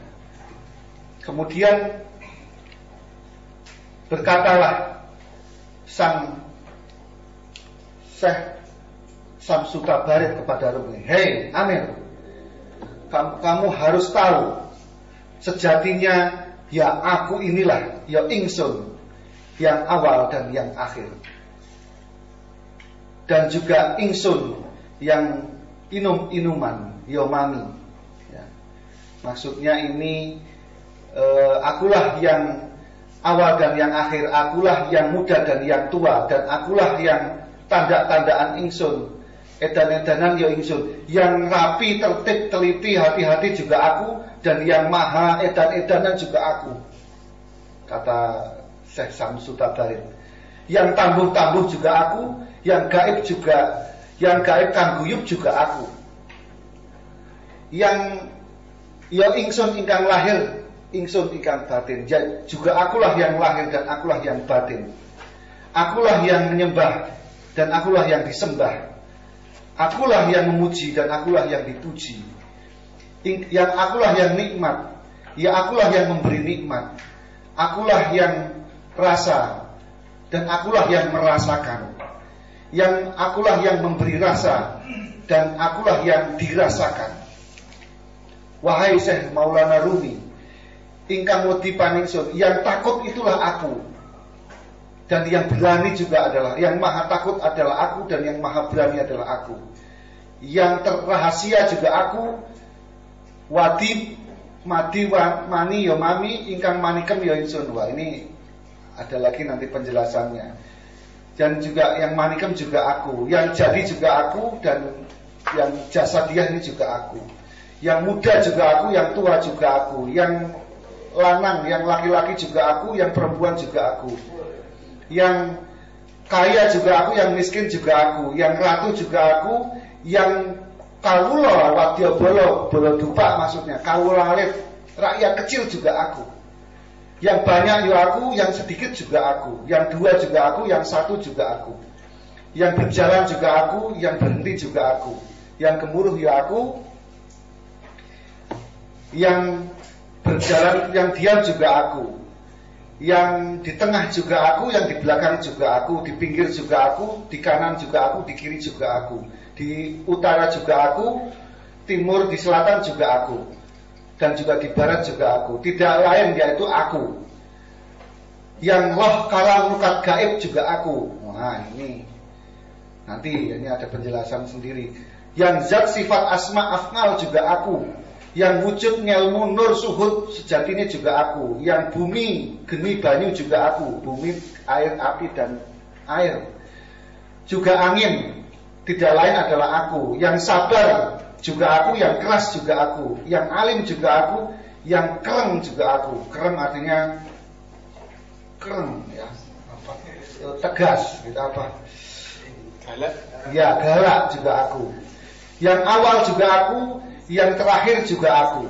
Kemudian berkatalah sang Syekh Samsu Tabarik kepada Rumi, hei Amir, kamu harus tahu sejatinya ya aku inilah, ya ingsun, yang awal dan yang akhir. Dan juga ingsun yang inum-inuman, yomami ya. Maksudnya ini akulah yang awal dan yang akhir, akulah yang muda dan yang tua, dan akulah yang tanda-tandaan ingsun, edan-edanan ya ingsun, yang rapi, tertib, teliti, hati-hati juga aku, dan yang maha edan-edanan juga aku, kata Syekh Samsul Tabarin. Yang tambuh-tambuh juga aku, yang gaib juga, yang gaib kang guyub juga aku, yang ya ingsun ingkang lahir, ingsun ingkang batin, juga akulah yang lahir dan akulah yang batin. Akulah yang menyembah dan akulah yang disembah. Akulah yang memuji dan akulah yang dipuji. Yang akulah yang nikmat, ya akulah yang memberi nikmat. Akulah yang rasa dan akulah yang merasakan. Yang akulah yang memberi rasa dan akulah yang dirasakan. Wahai Syekh Maulana Rumi, ingkang wedi paningsun, yang takut itulah aku, dan yang berani juga adalah, yang maha takut adalah aku, dan yang maha berani adalah aku. Yang terrahasia juga aku, wadi madi mani yo mami, ingkang manikem yo insun. Wah, ini ada lagi nanti penjelasannya. Dan juga yang manikem juga aku, yang jadi juga aku, dan yang jasadiah ini juga aku. Yang muda juga aku, yang tua juga aku, yang lanang, yang laki-laki juga aku, yang perempuan juga aku, yang kaya juga aku, yang miskin juga aku, yang ratu juga aku, yang kawula wadya bolo dupa maksudnya, kawula alit, rakyat kecil juga aku, yang banyak ya aku, yang sedikit juga aku, yang dua juga aku, yang satu juga aku, yang berjalan juga aku, yang berhenti juga aku, yang gemuruh ya aku, yang berjalan, yang diam juga aku, yang di tengah juga aku, yang di belakang juga aku, di pinggir juga aku, di kanan juga aku, di kiri juga aku, di utara juga aku, timur, di selatan juga aku, dan juga di barat juga aku. Tidak lain yaitu aku. Yang roh kalam nukat gaib juga aku. Nah ini nanti ini ada penjelasan sendiri. Yang zat sifat asma af'al juga aku. Yang wujud ngelmu nur suhud sejatinya juga aku. Yang bumi geni banyu juga aku. Bumi, air, api dan air. Juga angin, tidak lain adalah aku. Yang sabar juga aku. Yang keras juga aku. Yang alim juga aku. Yang kereng juga aku. Kereng artinya kereng ya, tegas gitu apa? Galak. Ya, galak juga aku. Yang awal juga aku. Yang terakhir juga aku,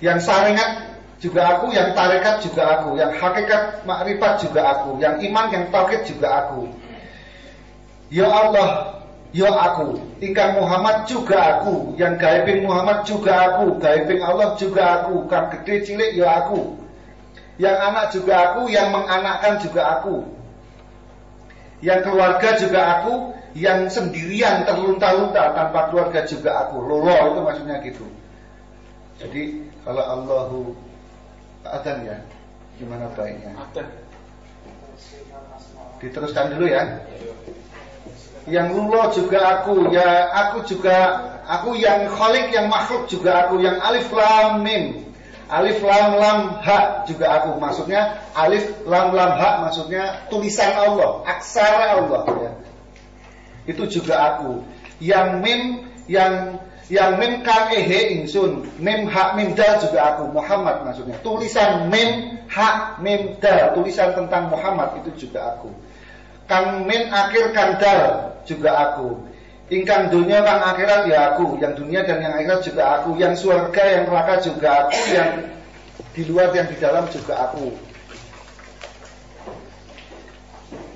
yang syariat juga aku, yang tarekat juga aku, yang hakikat makrifat juga aku, yang iman, yang tauhid juga aku. Ya Allah, ya aku, ingkang Muhammad juga aku, yang gaibing Muhammad juga aku, gaibing Allah juga aku, kang gede cilik ya aku, yang anak juga aku, yang menganakkan juga aku, yang keluarga juga aku, yang sendirian terlunta-lunta tanpa keluarga juga aku. Lolo itu maksudnya gitu. Jadi kalau Allahu adzan ya, gimana baiknya? Diteruskan dulu ya. Yang lolo juga aku, ya aku juga aku, yang khalik, yang makhluk juga aku, yang alif lam mim, alif lam lam ha juga aku. Maksudnya alif lam lam ha maksudnya tulisan Allah, aksara Allah ya. Itu juga aku. Yang mim, yang mim kang ehe ingsun, mim hak mim dal juga aku. Muhammad maksudnya. Tulisan mim hak mim dal, tulisan tentang Muhammad itu juga aku. Kang min akhir kang dal juga aku. Ingkang dunia kang akhirat ya aku. Yang dunia dan yang akhirat juga aku. Yang surga, yang neraka juga aku. Yang di luar, yang di dalam juga aku.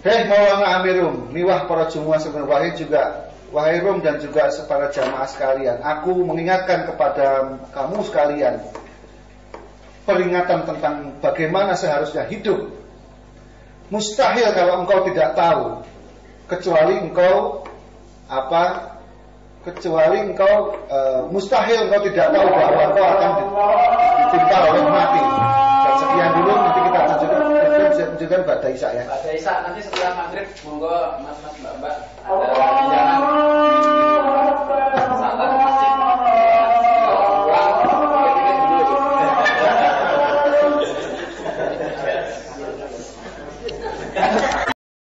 Hei Maulana Amirum, miwah para jumuah sebenarnya juga, wahai Rum dan juga para jamaah sekalian, aku mengingatkan kepada kamu sekalian peringatan tentang bagaimana seharusnya hidup. Mustahil kalau engkau tidak tahu, kecuali engkau mustahil engkau tidak tahu bahwa engkau akan ditimpa oleh mati. Dan sekian dulu, nanti kita tunjukkan pada Isya ya. Pada Isya nanti setelah maghrib, monggo mas mbak ada